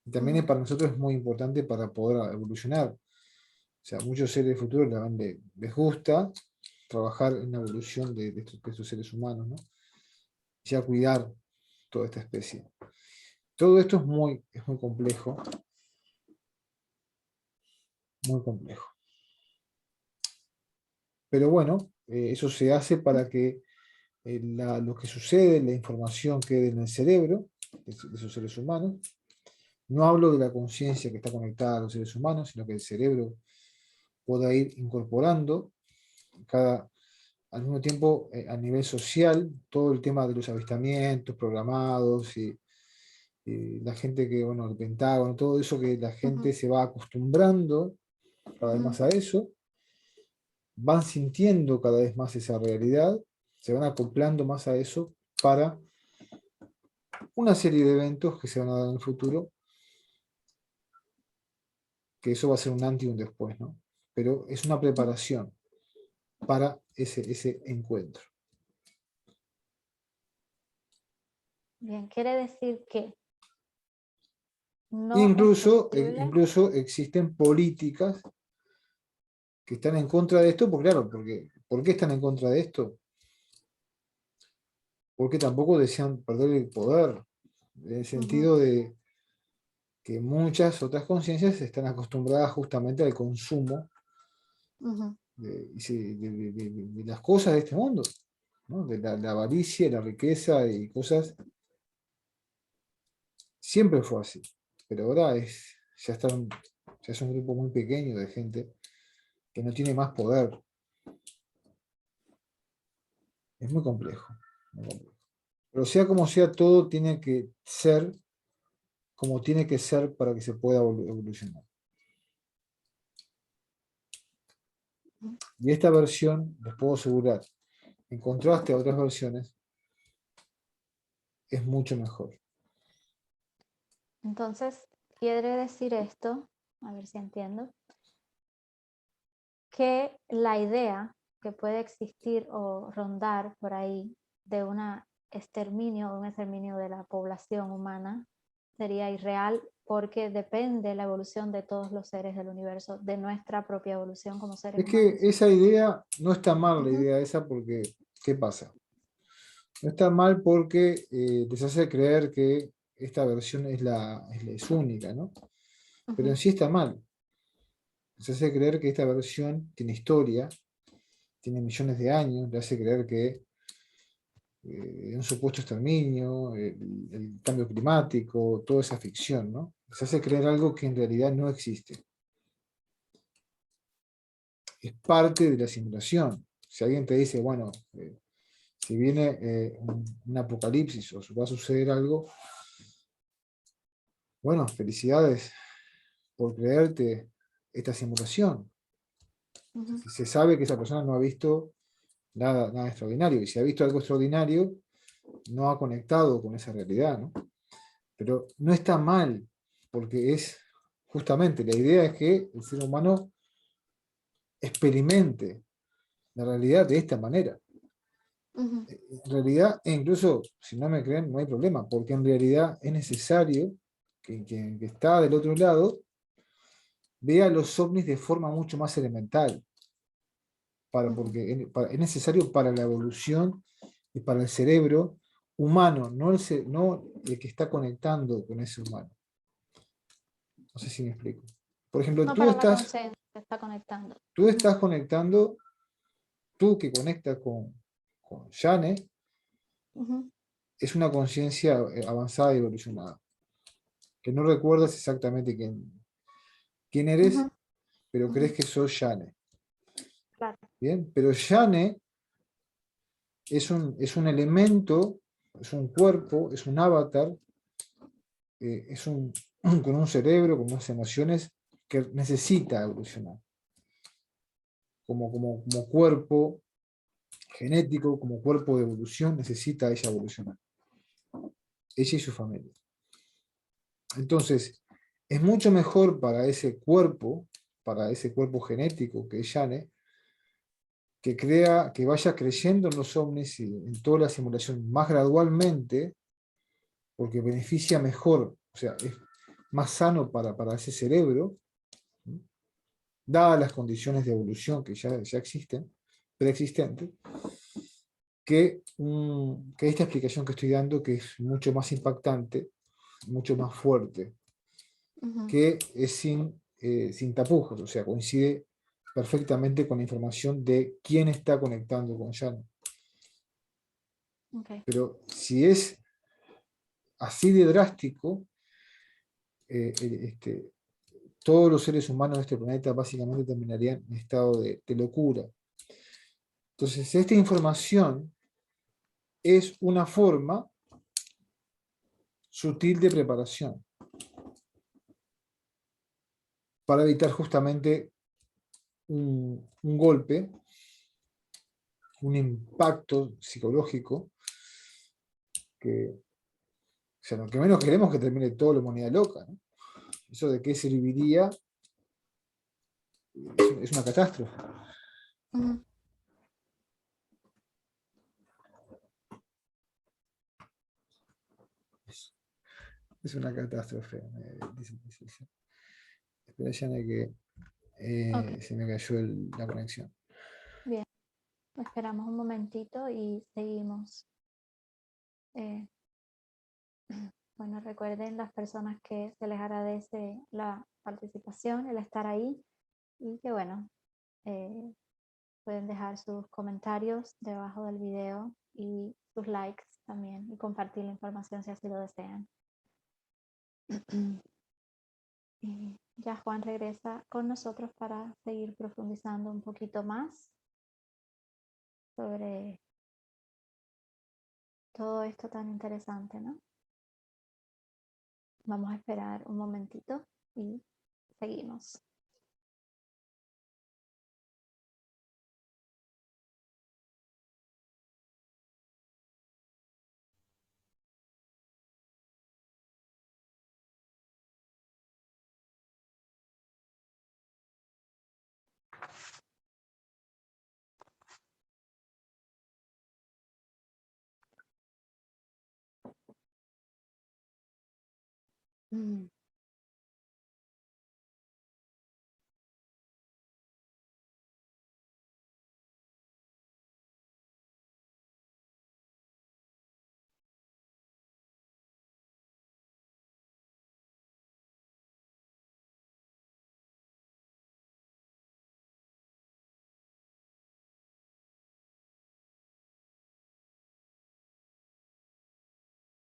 Y también para nosotros es muy importante para poder evolucionar. O sea, muchos seres futuros les gusta trabajar en la evolución de estos seres humanos, ¿no? Ya cuidar toda esta especie. Todo esto es muy complejo, muy complejo. Pero bueno, eso se hace para que lo que sucede, la información quede en el cerebro de esos seres humanos. No hablo de la conciencia que está conectada a los seres humanos, sino que el cerebro pueda ir incorporando al mismo tiempo a nivel social todo el tema de los avistamientos programados y la gente que, bueno, el Pentágono, todo eso, que la gente se va acostumbrando cada vez más a eso, van sintiendo cada vez más esa realidad, se van acoplando más a eso para una serie de eventos que se van a dar en el futuro, que eso va a ser un antes y un después, ¿no? Pero es una preparación para ese encuentro. Bien, quiere decir que no es Incluso, posible. incluso existen políticas que están en contra de esto, porque claro, ¿por qué están en contra de esto? Porque tampoco desean perder el poder, en el sentido de que muchas otras conciencias están acostumbradas justamente al consumo de las cosas de este mundo, ¿no? De la avaricia, la riqueza y cosas. Siempre fue así, pero ahora ya es un grupo muy pequeño de gente que no tiene más poder. Es muy complejo, muy complejo. Pero sea como sea, todo tiene que ser como tiene que ser para que se pueda evolucionar. Y esta versión, les puedo asegurar, en contraste a otras versiones, es mucho mejor. Entonces, quiere decir esto, a ver si entiendo, que la idea que puede existir o rondar por ahí de un exterminio de la población humana sería irreal porque depende la evolución de todos los seres del universo, de nuestra propia evolución como seres Es que humanos. esa idea, no está mal la idea esa porque, ¿qué pasa? No está mal porque les hace creer que esta versión es única, ¿no? Pero en sí está mal. Les hace creer que esta versión tiene historia, tiene millones de años, le hace creer que un supuesto exterminio, el cambio climático, toda esa ficción, ¿no? Les hace creer algo que en realidad no existe. Es parte de la simulación. Si alguien te dice, bueno, si viene un apocalipsis o va a suceder algo, bueno, felicidades por creerte esta simulación. Se sabe que esa persona no ha visto nada extraordinario, y si ha visto algo extraordinario, no ha conectado con esa realidad, ¿no? Pero no está mal, porque es justamente la idea es que el ser humano experimente la realidad de esta manera. En realidad, e incluso si no me creen, no hay problema, porque en realidad es necesario que quien está del otro lado vea los ovnis de forma mucho más elemental, porque es necesario para la evolución y para el cerebro humano, no el que está conectando con ese humano. No sé si me explico. Por ejemplo, No para la conciencia que está conectando. tú estás conectando, tú que conectas con Yane, es una conciencia avanzada y evolucionada, que no recuerdas exactamente quién eres, pero crees que sos Yane. Claro. Bien, pero Yane es un elemento, es un cuerpo, es un avatar, con un cerebro, con unas emociones que necesita evolucionar. Como cuerpo genético, como cuerpo de evolución, necesita ella evolucionar. ella y su familia. Entonces, es mucho mejor para ese cuerpo genético que es Yane, que vaya creyendo en los ovnis y en toda la simulación más gradualmente, porque beneficia mejor, o sea, es más sano para ese cerebro, ¿sí? Dadas las condiciones de evolución que ya existen, preexistentes, que esta explicación que estoy dando, que es mucho más impactante, mucho más fuerte, que es sin tapujos, o sea, coincide perfectamente con la información de quién está conectando con Yane. Okay. Pero si es así de drástico, todos los seres humanos de este planeta básicamente terminarían en estado de locura. Entonces, esta información es una forma sutil de preparación para evitar justamente un golpe, un impacto psicológico que, o sea, lo que menos queremos es que termine toda la humanidad loca, ¿no? Eso de qué serviría es una catástrofe. Es una catástrofe, dice. Espera, ya que Okay. se me cayó la conexión. Bien, esperamos un momentito y seguimos. Bueno, recuerden las personas que se les agradece la participación, el estar ahí y que bueno, pueden dejar sus comentarios debajo del video y sus likes también y compartir la información si así lo desean. Y ya Juan regresa con nosotros para seguir profundizando un poquito más sobre todo esto tan interesante, ¿no? Vamos a esperar un momentito y seguimos.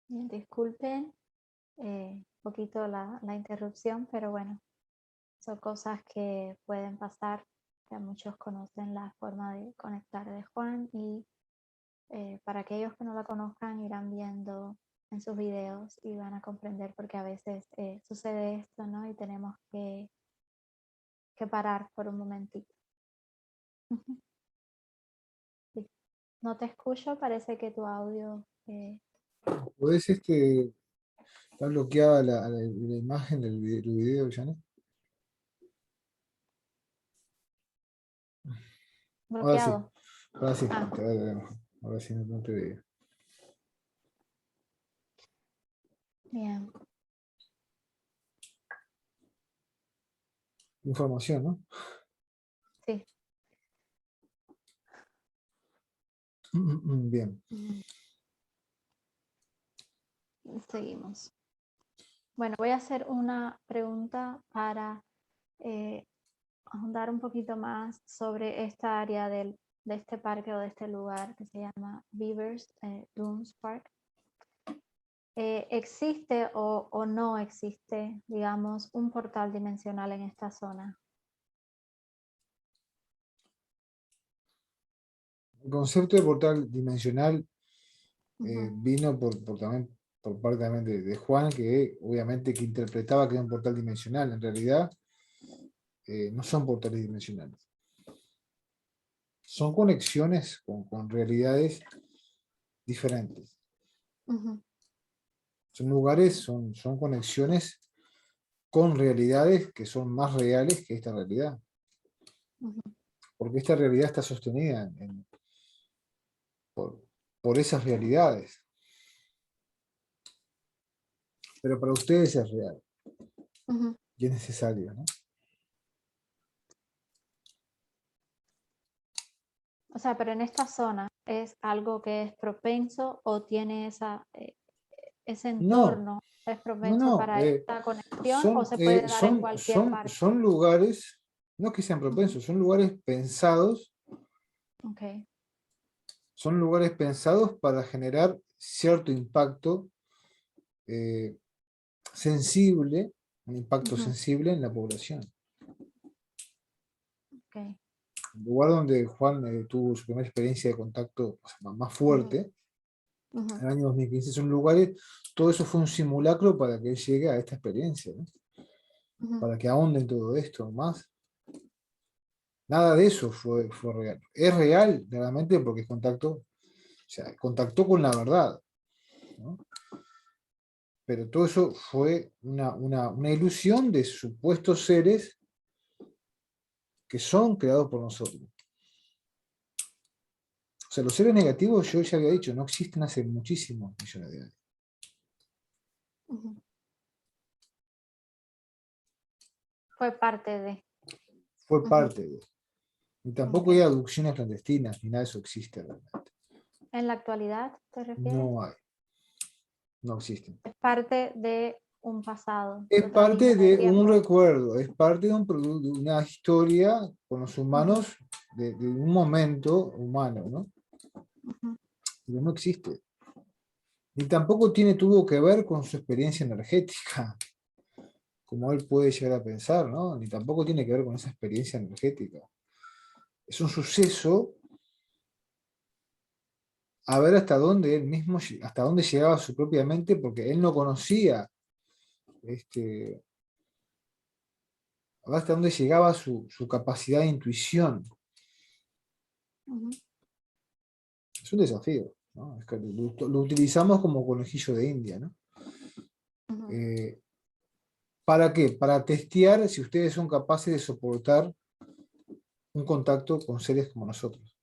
Bien, disculpen un poquito la interrupción, pero bueno, son cosas que pueden pasar. Ya muchos conocen la forma de conectar de Juan y para aquellos que no la conozcan irán viendo en sus videos y van a comprender porque a veces sucede esto, ¿no? Y tenemos que parar por un momentito. Sí. No te escucho, parece que tu audio... ¿Podés está bloqueada la imagen del video, Janet? Ahora sí, bloqueado. ahora sí, Ah, ahora sí no te veo. bien. Información, ¿no? Sí. Bien. Seguimos. Bueno, voy a hacer una pregunta para ahondar un poquito más sobre esta área de este parque o de este lugar que se llama Beavers Dunes Park. ¿Existe o no existe, digamos, un portal dimensional en esta zona? El concepto de portal dimensional Uh-huh. vino también por parte también de Juan, que obviamente que interpretaba que era un portal dimensional. En realidad, no son portales dimensionales. Son conexiones con realidades diferentes. Uh-huh. Son lugares, son conexiones con realidades que son más reales que esta realidad. Ujú. Porque esta realidad está sostenida por esas realidades. Pero para ustedes es real Ujú. y es necesario, ¿no? O sea, pero en esta zona es algo que es propenso o tiene ese No, entorno, es no, propenso no. para esta conexión o se puede dar en cualquier parte. Son lugares, no que sean Ujú. propensos, son lugares pensados, Ok. son lugares pensados para generar cierto impacto eh, sensible, un impacto Ujú. sensible en la población. Ok. El lugar donde Juan tuvo su primera experiencia de contacto, o sea, más Ujú. fuerte, Ujú. en el año 2015, son lugares, todo eso fue un simulacro para que él llegue a esta experiencia, ¿no? Ujú. Para que ahonde en todo esto más. Nada de eso fue real. Es real, realmente, porque es contacto, o sea, contactó con la verdad, ¿no? Pero todo eso fue una ilusión de supuestos seres que son creados por nosotros. O sea, los seres negativos, yo ya había dicho, no existen hace muchísimos millones de años. Ujú. Fue parte de. Fue Ujú. parte de. Y tampoco hay Ok. abducciones clandestinas, ni nada de eso existe realmente. ¿En la actualidad te refieres? No hay, no existen. Es parte de un pasado, de Es otra parte línea de de un tiempo. recuerdo, es parte de una historia con los Ujú. humanos, de un momento humano, ¿no? Ujú. Pero no existe. Ni tampoco tuvo que ver con su experiencia energética, como él puede llegar a pensar, ¿no? Ni tampoco tiene que ver con esa experiencia energética. Es un suceso a ver hasta dónde él mismo, hasta dónde llegaba su propia mente, porque él no conocía, a ver hasta dónde llegaba su capacidad de intuición. Ujú. Es un desafío, ¿no? Es que lo utilizamos como conejillo de India, ¿no? Ujú. Eh, ¿Para qué? Para testear si ustedes son capaces de soportar un contacto con seres como nosotros.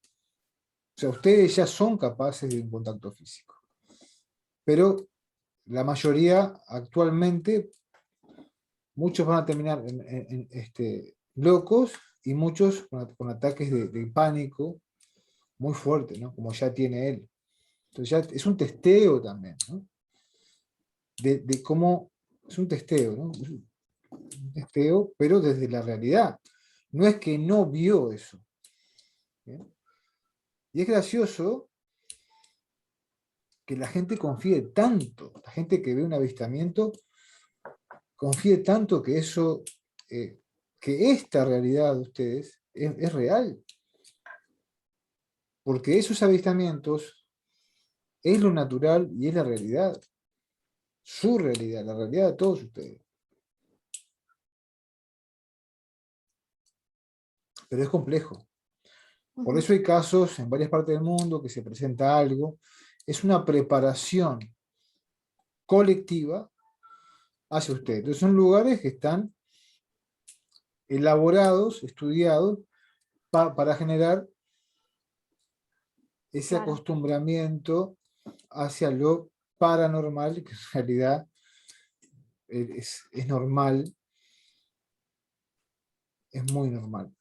O sea, ustedes ya son capaces de un contacto físico, pero la mayoría actualmente, muchos van a terminar locos y muchos con ataques de pánico muy fuertes, ¿no? Como ya tiene él. Entonces ya es un testeo también, ¿no? De cómo es un testeo, ¿no? Es un testeo, pero desde la realidad. No es que no vio eso. ¿Bien? Y es gracioso que la gente confíe tanto, la gente que ve un avistamiento, confíe tanto que eso, que esta realidad de ustedes es real, porque esos avistamientos es lo natural y es la realidad, su realidad, la realidad de todos ustedes. Pero es complejo. Por Ujú. eso hay casos en varias partes del mundo que se presenta algo. Es una preparación colectiva hacia ustedes. Entonces son lugares que están elaborados, estudiados, para generar ese Claro. acostumbramiento hacia lo paranormal, que en realidad es normal, es muy normal.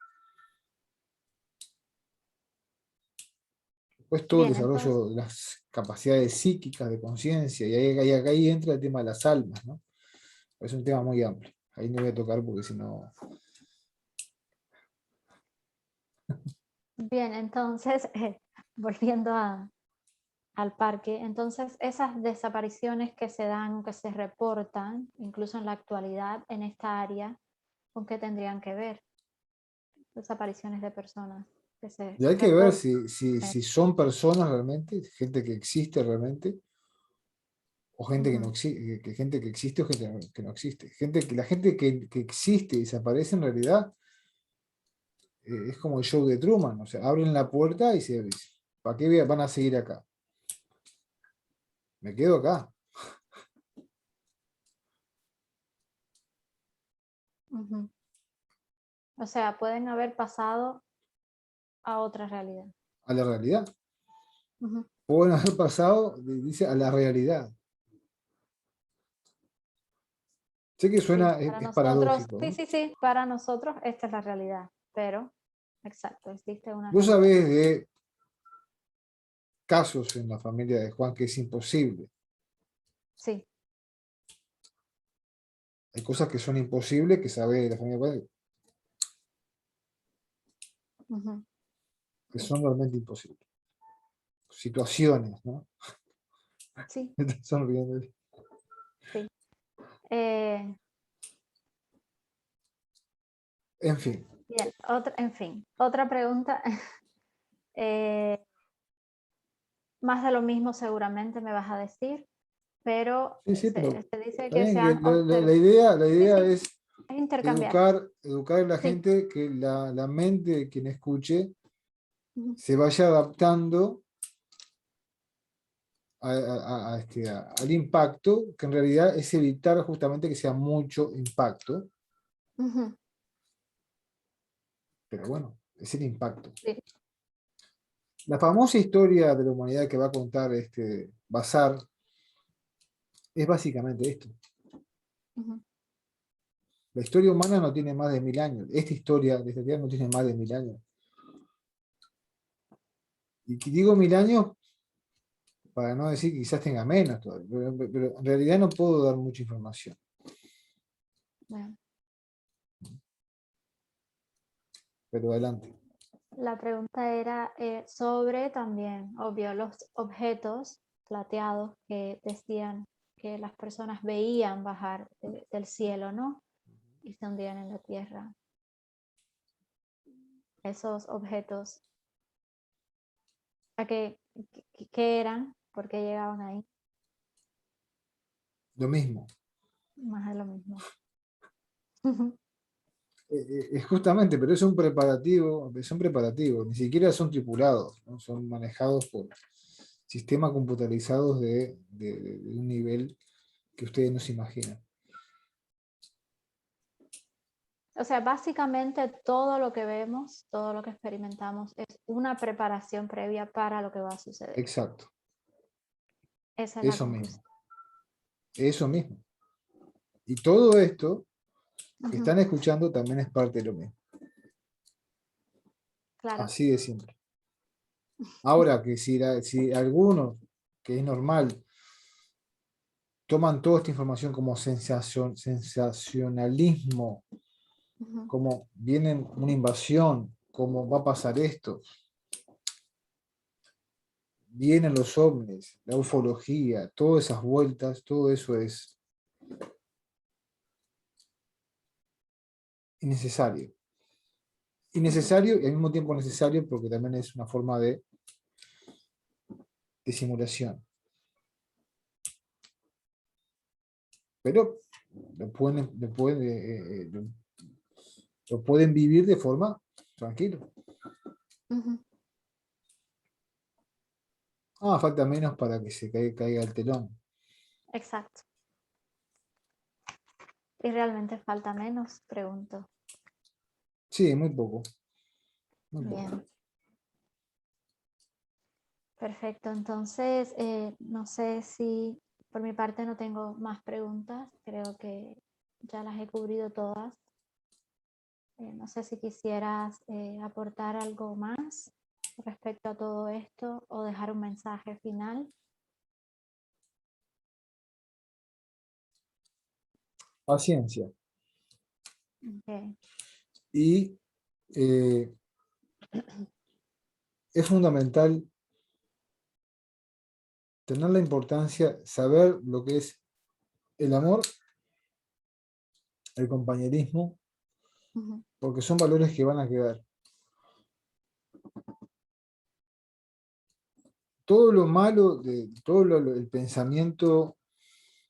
Pues todo el Bien, entonces, desarrollo de las capacidades psíquicas de conciencia, y ahí entra el tema de las almas, ¿no? Es un tema muy amplio. Ahí no voy a tocar porque si no. bien, entonces, volviendo al parque, entonces esas desapariciones que se dan, que se reportan, incluso en la actualidad, en esta área, ¿con qué tendrían que ver? Desapariciones de personas que se Y hay que ver reportan. si son personas realmente, gente que existe realmente, o gente que no Ujú. existe, gente que existe o gente que no existe. La gente que existe y desaparece en realidad es como el show de Truman, o sea, abren la puerta y se dice, ¿para qué van a seguir acá? Me quedo acá. Ujú. O sea, pueden haber pasado a otra realidad. a la realidad. Ujú. Pueden haber pasado, dice, a la realidad. Sé que Sí, suena, para es nosotros, paradójico, sí, ¿no? sí, sí, para nosotros esta es la realidad, pero, exacto, existe una Vos realidad. sabés de casos en la familia de Juan que es imposible. Sí. Hay cosas que son imposibles que sabe la familia de Juan Ujú. que son realmente imposibles. Situaciones, ¿no? Sí, Me estás sonriendo. sí. Eh, En fin. bien, en fin, otra pregunta. Eh, más de lo mismo seguramente me vas a decir, pero Sí, sí, pero se dice está que se bien. han La observado. idea, la Sí, idea sí, es es intercambiar. educar a la Sí. gente que la mente de quien escuche Ujú, se vaya adaptando al impacto, que en realidad es evitar justamente que sea mucho impacto, ujú, pero bueno, es el impacto. sí, La famosa historia de la humanidad que va a contar Bazar es básicamente esto. ujú, La historia humana no tiene más de 1000 años. Esta historia de esta tierra no tiene más de 1000 años. Y digo 1000 años para no decir que quizás tenga menos todavía, pero en realidad no puedo dar mucha información. bueno. Pero adelante. La pregunta era sobre también, obvio, los objetos plateados que decían que las personas veían bajar del cielo, ¿no? Y se hundían en la tierra. Esos objetos, ¿a qué eran? ¿Por qué llegaban ahí? Lo mismo. Más de lo mismo. Es justamente, pero es un preparativo, son preparativos, ni siquiera son tripulados, ¿no? Son manejados por sistemas computarizados de un nivel que ustedes no se imaginan. O sea, básicamente todo lo que vemos, todo lo que experimentamos es una preparación previa para lo que va a suceder. Exacto, Esa es la eso mismo, conclusión. eso mismo. Y todo esto que Ujú, están escuchando también es parte de lo mismo, claro. así de simple. Ahora que si algunos, que es normal, toman toda esta información como sensacionalismo, Ujú, como viene una invasión, como va a pasar esto, vienen los ovnis, la ufología, todas esas vueltas, todo eso es innecesario. ujú. Innecesario y al mismo tiempo necesario porque también es una forma de simulación. Pero lo pueden vivir de forma tranquila. Ujú, Ah, falta menos para que se caiga el telón. exacto. ¿Y realmente falta menos? Pregunto. Sí, muy poco, muy poco. Bien, perfecto. Entonces, no sé si por mi parte no tengo más preguntas. Creo que ya las he cubrido todas. No sé si quisieras aportar algo más respecto a todo esto o dejar un mensaje final. Paciencia. Ok. Y eh, es fundamental tener la importancia, saber lo que es el amor, el compañerismo, Ujú, porque son valores que van a quedar. Todo lo malo, el pensamiento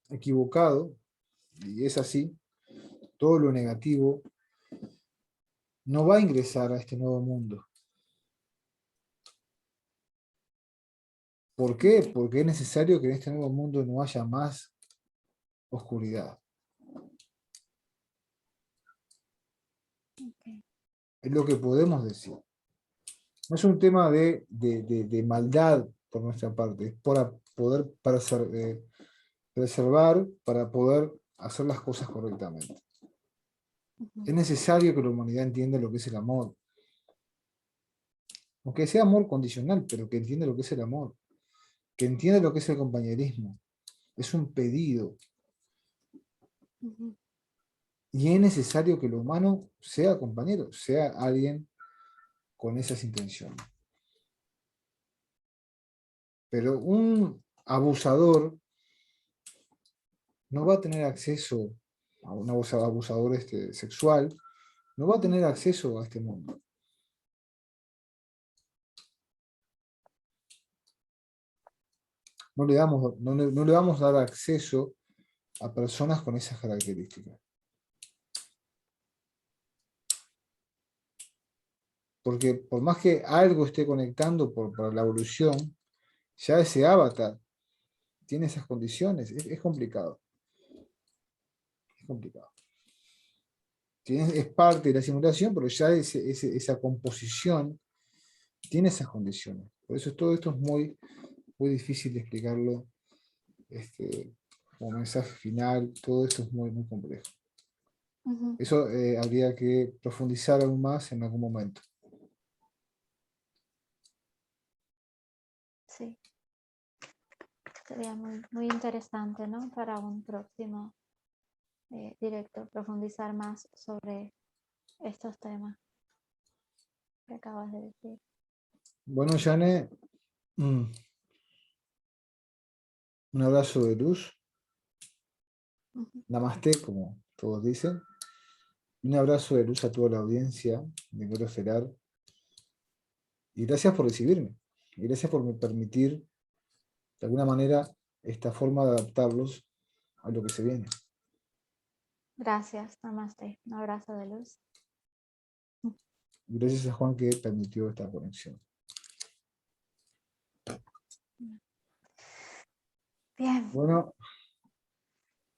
equivocado, y es así, todo lo negativo, no va a ingresar a este nuevo mundo. ¿Por qué? ok. Porque es necesario que en este nuevo mundo no haya más oscuridad. Ok. Es lo que podemos decir. No es un tema de maldad por nuestra parte, es para poder preservar, para poder hacer las cosas correctamente. Ujú. Es necesario que la humanidad entienda lo que es el amor. Aunque sea amor condicional, pero que entienda lo que es el amor. Que entienda lo que es el compañerismo. Es un pedido. Ujú. Y es necesario que el humano sea compañero, sea alguien con esas intenciones. Pero un abusador no va a tener acceso a un abusador sexual, no va a Ujú. tener acceso a este mundo. No le vamos a dar acceso a personas con esas características. Porque por más que algo esté conectando por la evolución, ya ese avatar tiene esas condiciones. Es complicado. Es complicado. Es parte de la simulación, pero ya esa composición tiene esas condiciones. Por eso todo esto es muy difícil de explicarlo como mensaje final. Todo esto es muy complejo. Ujú. Eso habría que profundizar aún más en algún momento. Sí, sería muy interesante, ¿no? Para un próximo directo, profundizar más sobre estos temas que acabas de decir. Bueno, Jane, un abrazo de luz. Ujú. Namaste, como todos dicen. Un abrazo de luz a toda la audiencia de Encuentro Estelar. Y gracias por recibirme. Y gracias por permitir, de alguna manera, esta forma de adaptarlos a lo que se viene. Gracias, namaste. Un abrazo de luz. Y gracias a Juan que permitió esta conexión. Bien, Bueno,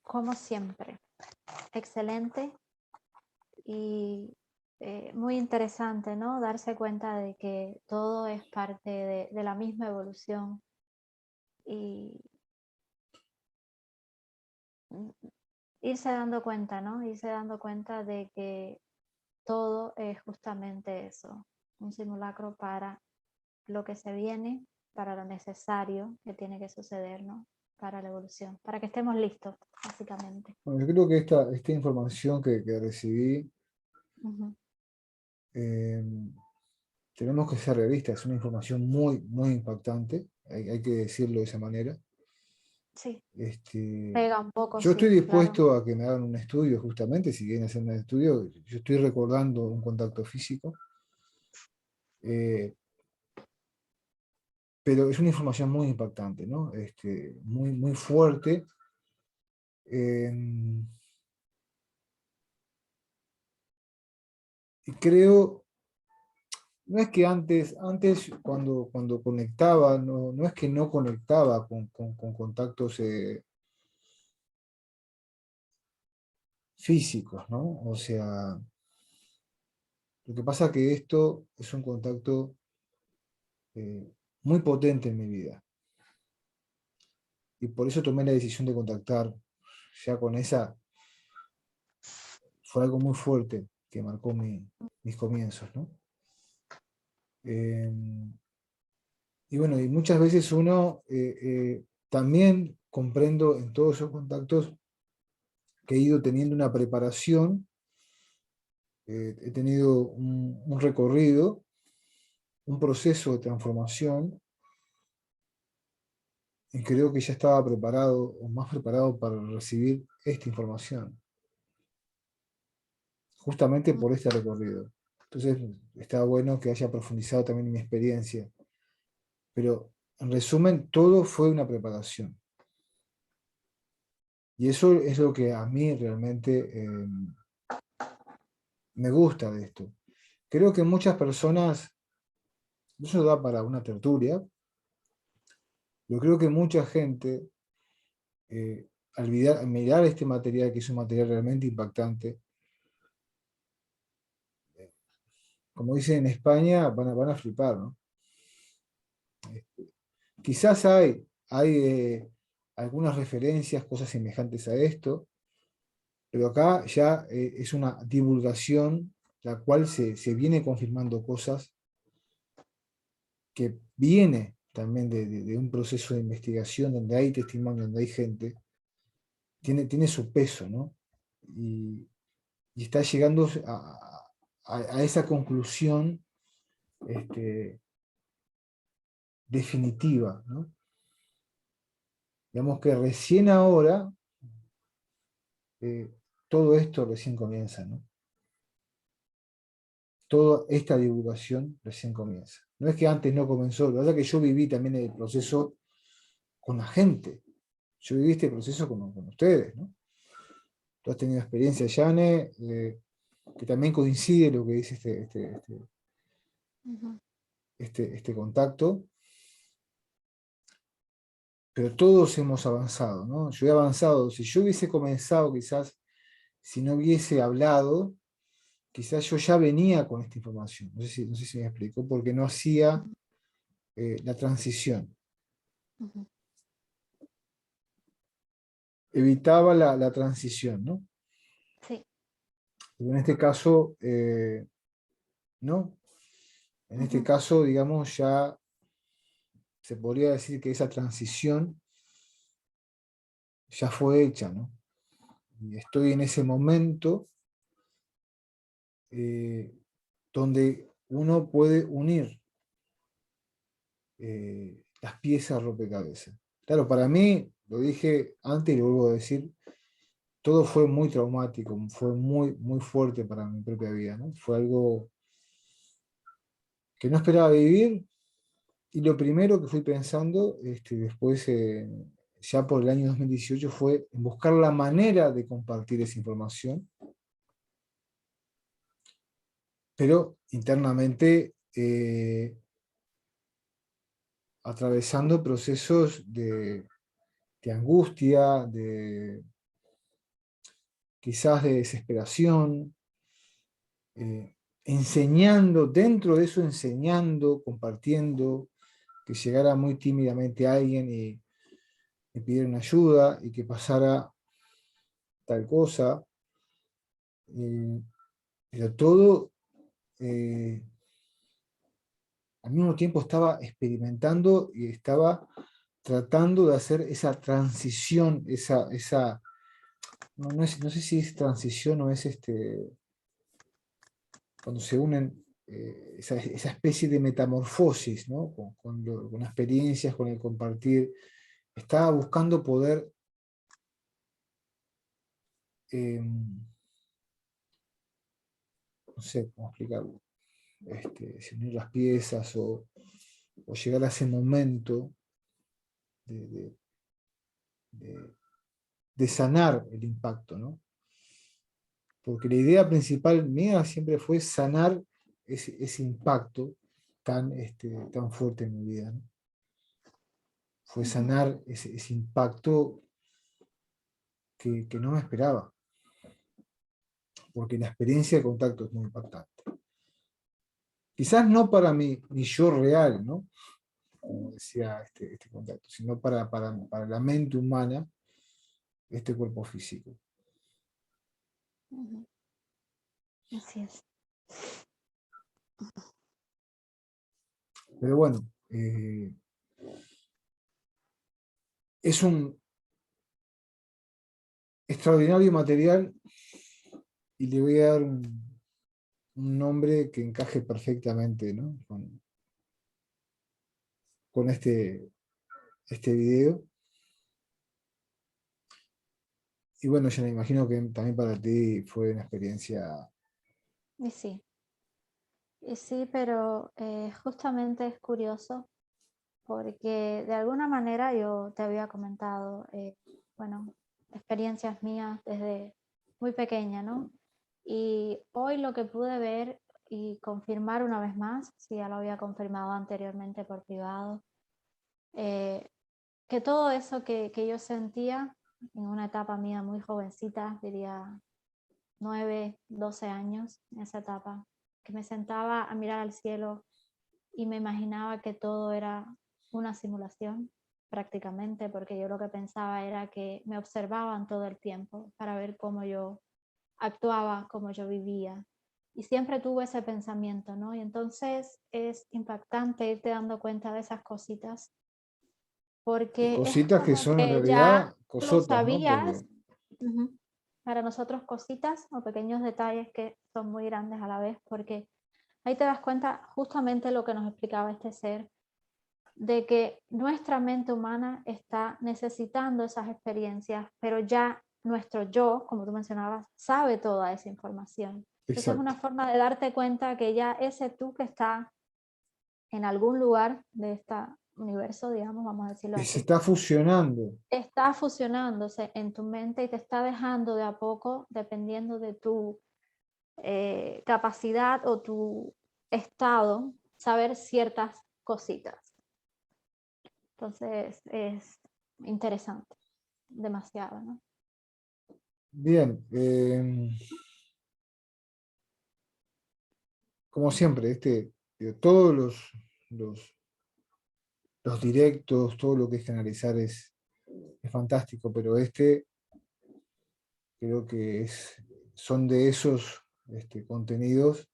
como siempre, excelente y muy interesante, ¿no? Darse cuenta de que todo es parte de la misma evolución y mm, irse dando cuenta, ¿no? Irse dando cuenta de que todo es justamente eso, un simulacro para lo que se viene, para lo necesario que tiene que suceder, ¿no? Para la evolución, para que estemos listos, básicamente. bueno, yo creo que esta información que recibí, Ujú. eh, tenemos que ser realistas. Es una información muy impactante. Hay que decirlo de esa manera. Sí, Este, pega un poco, yo estoy sí, claro. dispuesto a que me hagan un estudio, justamente, si quieren hacer un estudio. Yo estoy recordando un contacto físico, eh, pero es una información muy impactante, ¿no? Muy fuerte. eh, y creo, no es que antes cuando conectaba, no es que no conectaba con contactos físicos, ¿no? O sea, lo que pasa es que esto es un contacto eh, muy potente en mi vida. Y por eso tomé la decisión de contactar, ya con esa, fue algo muy fuerte que marcó mis comienzos, ¿no? Eh, y bueno, y muchas veces uno también comprendo en todos esos contactos que he ido teniendo una preparación, he tenido un recorrido, un proceso de transformación, y creo que ya estaba preparado o más preparado para recibir esta información, justamente por este recorrido. Entonces, está bueno que haya profundizado también en mi experiencia, pero en resumen, todo fue una preparación. Y eso es lo que a mí realmente me gusta de esto. Creo que muchas personas, eso da para una tertulia, yo creo que mucha gente, al mirar este material, que es un material realmente impactante, como dicen en España, van a flipar, ¿no? Quizás hay algunas referencias, cosas semejantes a esto, pero acá ya es una divulgación la cual se viene confirmando cosas que viene también de un proceso de investigación donde hay testimonio, donde hay gente, tiene su peso, ¿no? Y está llegando a esa conclusión este, definitiva, ¿no? Digamos que recién ahora eh, todo esto recién comienza, ¿no? Toda esta divulgación recién comienza. No es que antes no comenzó, la verdad es que yo viví también el proceso con la gente. Yo viví este proceso con ustedes, ¿no? Tú has tenido experiencia, Yane, que también coincide lo que dice Ujú, este contacto, pero todos hemos avanzado, ¿no? Yo he avanzado, si yo hubiese comenzado quizás, si no hubiese hablado, quizás yo ya venía con esta información, no sé si me explico, porque no hacía la transición, ujú. evitaba la transición, ¿no? Sí. Pero en este caso, no, en este Ujú, caso, digamos, ya se podría decir que esa transición ya fue hecha, ¿no? Y estoy en ese momento eh, donde uno puede unir las piezas rompecabezas. Claro, para mí, lo dije antes y lo vuelvo a decir, todo fue muy traumático, fue muy fuerte para mi propia vida, ¿no? Fue algo que no esperaba vivir y lo primero que fui pensando después, ya por el año 2018, fue en buscar la manera de compartir esa información, pero internamente atravesando procesos de angustia, quizás de desesperación, enseñando, dentro de eso enseñando, compartiendo, que llegara muy tímidamente alguien y me pidiera una ayuda y que pasara tal cosa, pero todo eh, al mismo tiempo estaba experimentando y estaba tratando de hacer esa transición, no sé si es transición o es cuando se unen esa especie de metamorfosis, ¿no? Con experiencias, con el compartir. Estaba buscando poder eh, no sé cómo explicarlo, si unir las piezas o llegar a ese momento de, de- de- de sanar el impacto, ¿no? Porque la idea principal mía siempre fue sanar ese impacto tan fuerte en mi vida, ¿no? Fue Ujú, sanar ese impacto que no me esperaba, porque la experiencia de contacto es muy impactante. Quizás no para mi yo real, ¿no? Como decía este contacto, sino para la mente humana, este cuerpo físico. ujú. Así es. Pero bueno, es un extraordinario material y le voy a dar un nombre que encaje perfectamente, ¿no? Con este video. Y bueno, ya me imagino que también para ti fue una experiencia. Y sí, pero justamente es curioso porque de alguna manera yo te había comentado, bueno, experiencias mías desde muy pequeña, ¿no? Y hoy lo que pude ver y confirmar una vez más, si ya lo había confirmado anteriormente por privado, eh, que todo eso que yo sentía en una etapa mía muy jovencita, diría 9, 12 años, en esa etapa, que me sentaba a mirar al cielo y me imaginaba que todo era una simulación prácticamente, porque yo lo que pensaba era que me observaban todo el tiempo para ver cómo yo actuaba, cómo yo vivía. Y siempre tuve ese pensamiento, ¿no? Y entonces es impactante irte dando cuenta de esas cositas, porque es Cositas que como son en que ya realidad lo cosotas, ¿no? sabías. Porque Ujú. Para nosotros cositas o pequeños detalles que son muy grandes a la vez, porque ahí te das cuenta justamente lo que nos explicaba este ser, de que nuestra mente humana está necesitando esas experiencias, pero ya nuestro yo, como tú mencionabas, sabe toda esa información. Entonces es exacto. una forma de darte cuenta que ya ese tú que está en algún lugar de este universo, digamos, vamos a decirlo Y se así, está fusionando. está fusionándose en tu mente y te está dejando de a poco, dependiendo de tu capacidad o tu estado, saber ciertas cositas. Entonces es interesante, demasiado, ¿no? Bien, como siempre, todos los, los directos, todo lo que es canalizar es fantástico, pero creo que son de esos contenidos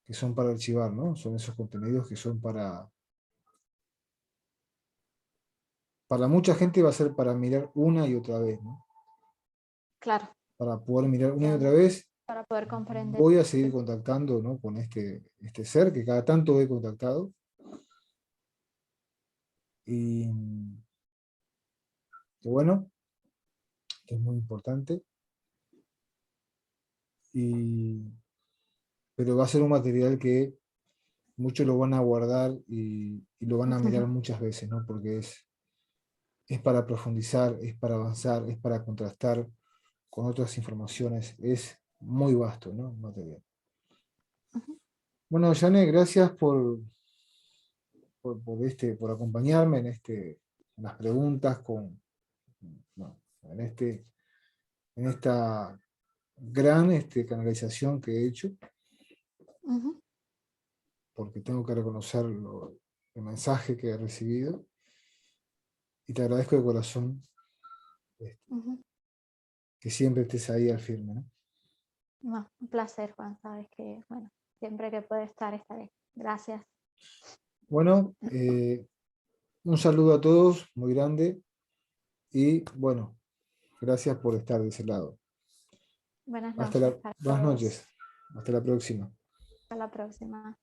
que son para archivar, ¿no? Son esos contenidos que son para mucha gente va a ser para mirar una y otra vez, ¿no? Claro, Para poder mirar una y otra efectivamente, vez. para poder comprender. Voy a seguir contactando, ¿no? Con este ser que cada tanto he contactado. Y que bueno, que es muy importante. Y, pero va a ser un material que muchos lo van a guardar y lo van a mirar muchas veces, ¿no? Porque es para profundizar, es para avanzar, es para contrastar con otras informaciones. Es muy vasto, ¿no? El material. Bueno, Jane, gracias por acompañarme en las preguntas, no, en esta gran canalización que he hecho, Ujú, porque tengo que reconocer el mensaje que he recibido y te agradezco de corazón este, ujú. que siempre estés ahí al firme, ¿no? No, un placer, Juan, sabes que, bueno, siempre que pueda estar, estaré. Gracias. Bueno, un saludo a todos, muy grande, y bueno, gracias por estar de ese lado. Buenas noches para Buenas todos. noches, hasta la próxima. Hasta la próxima.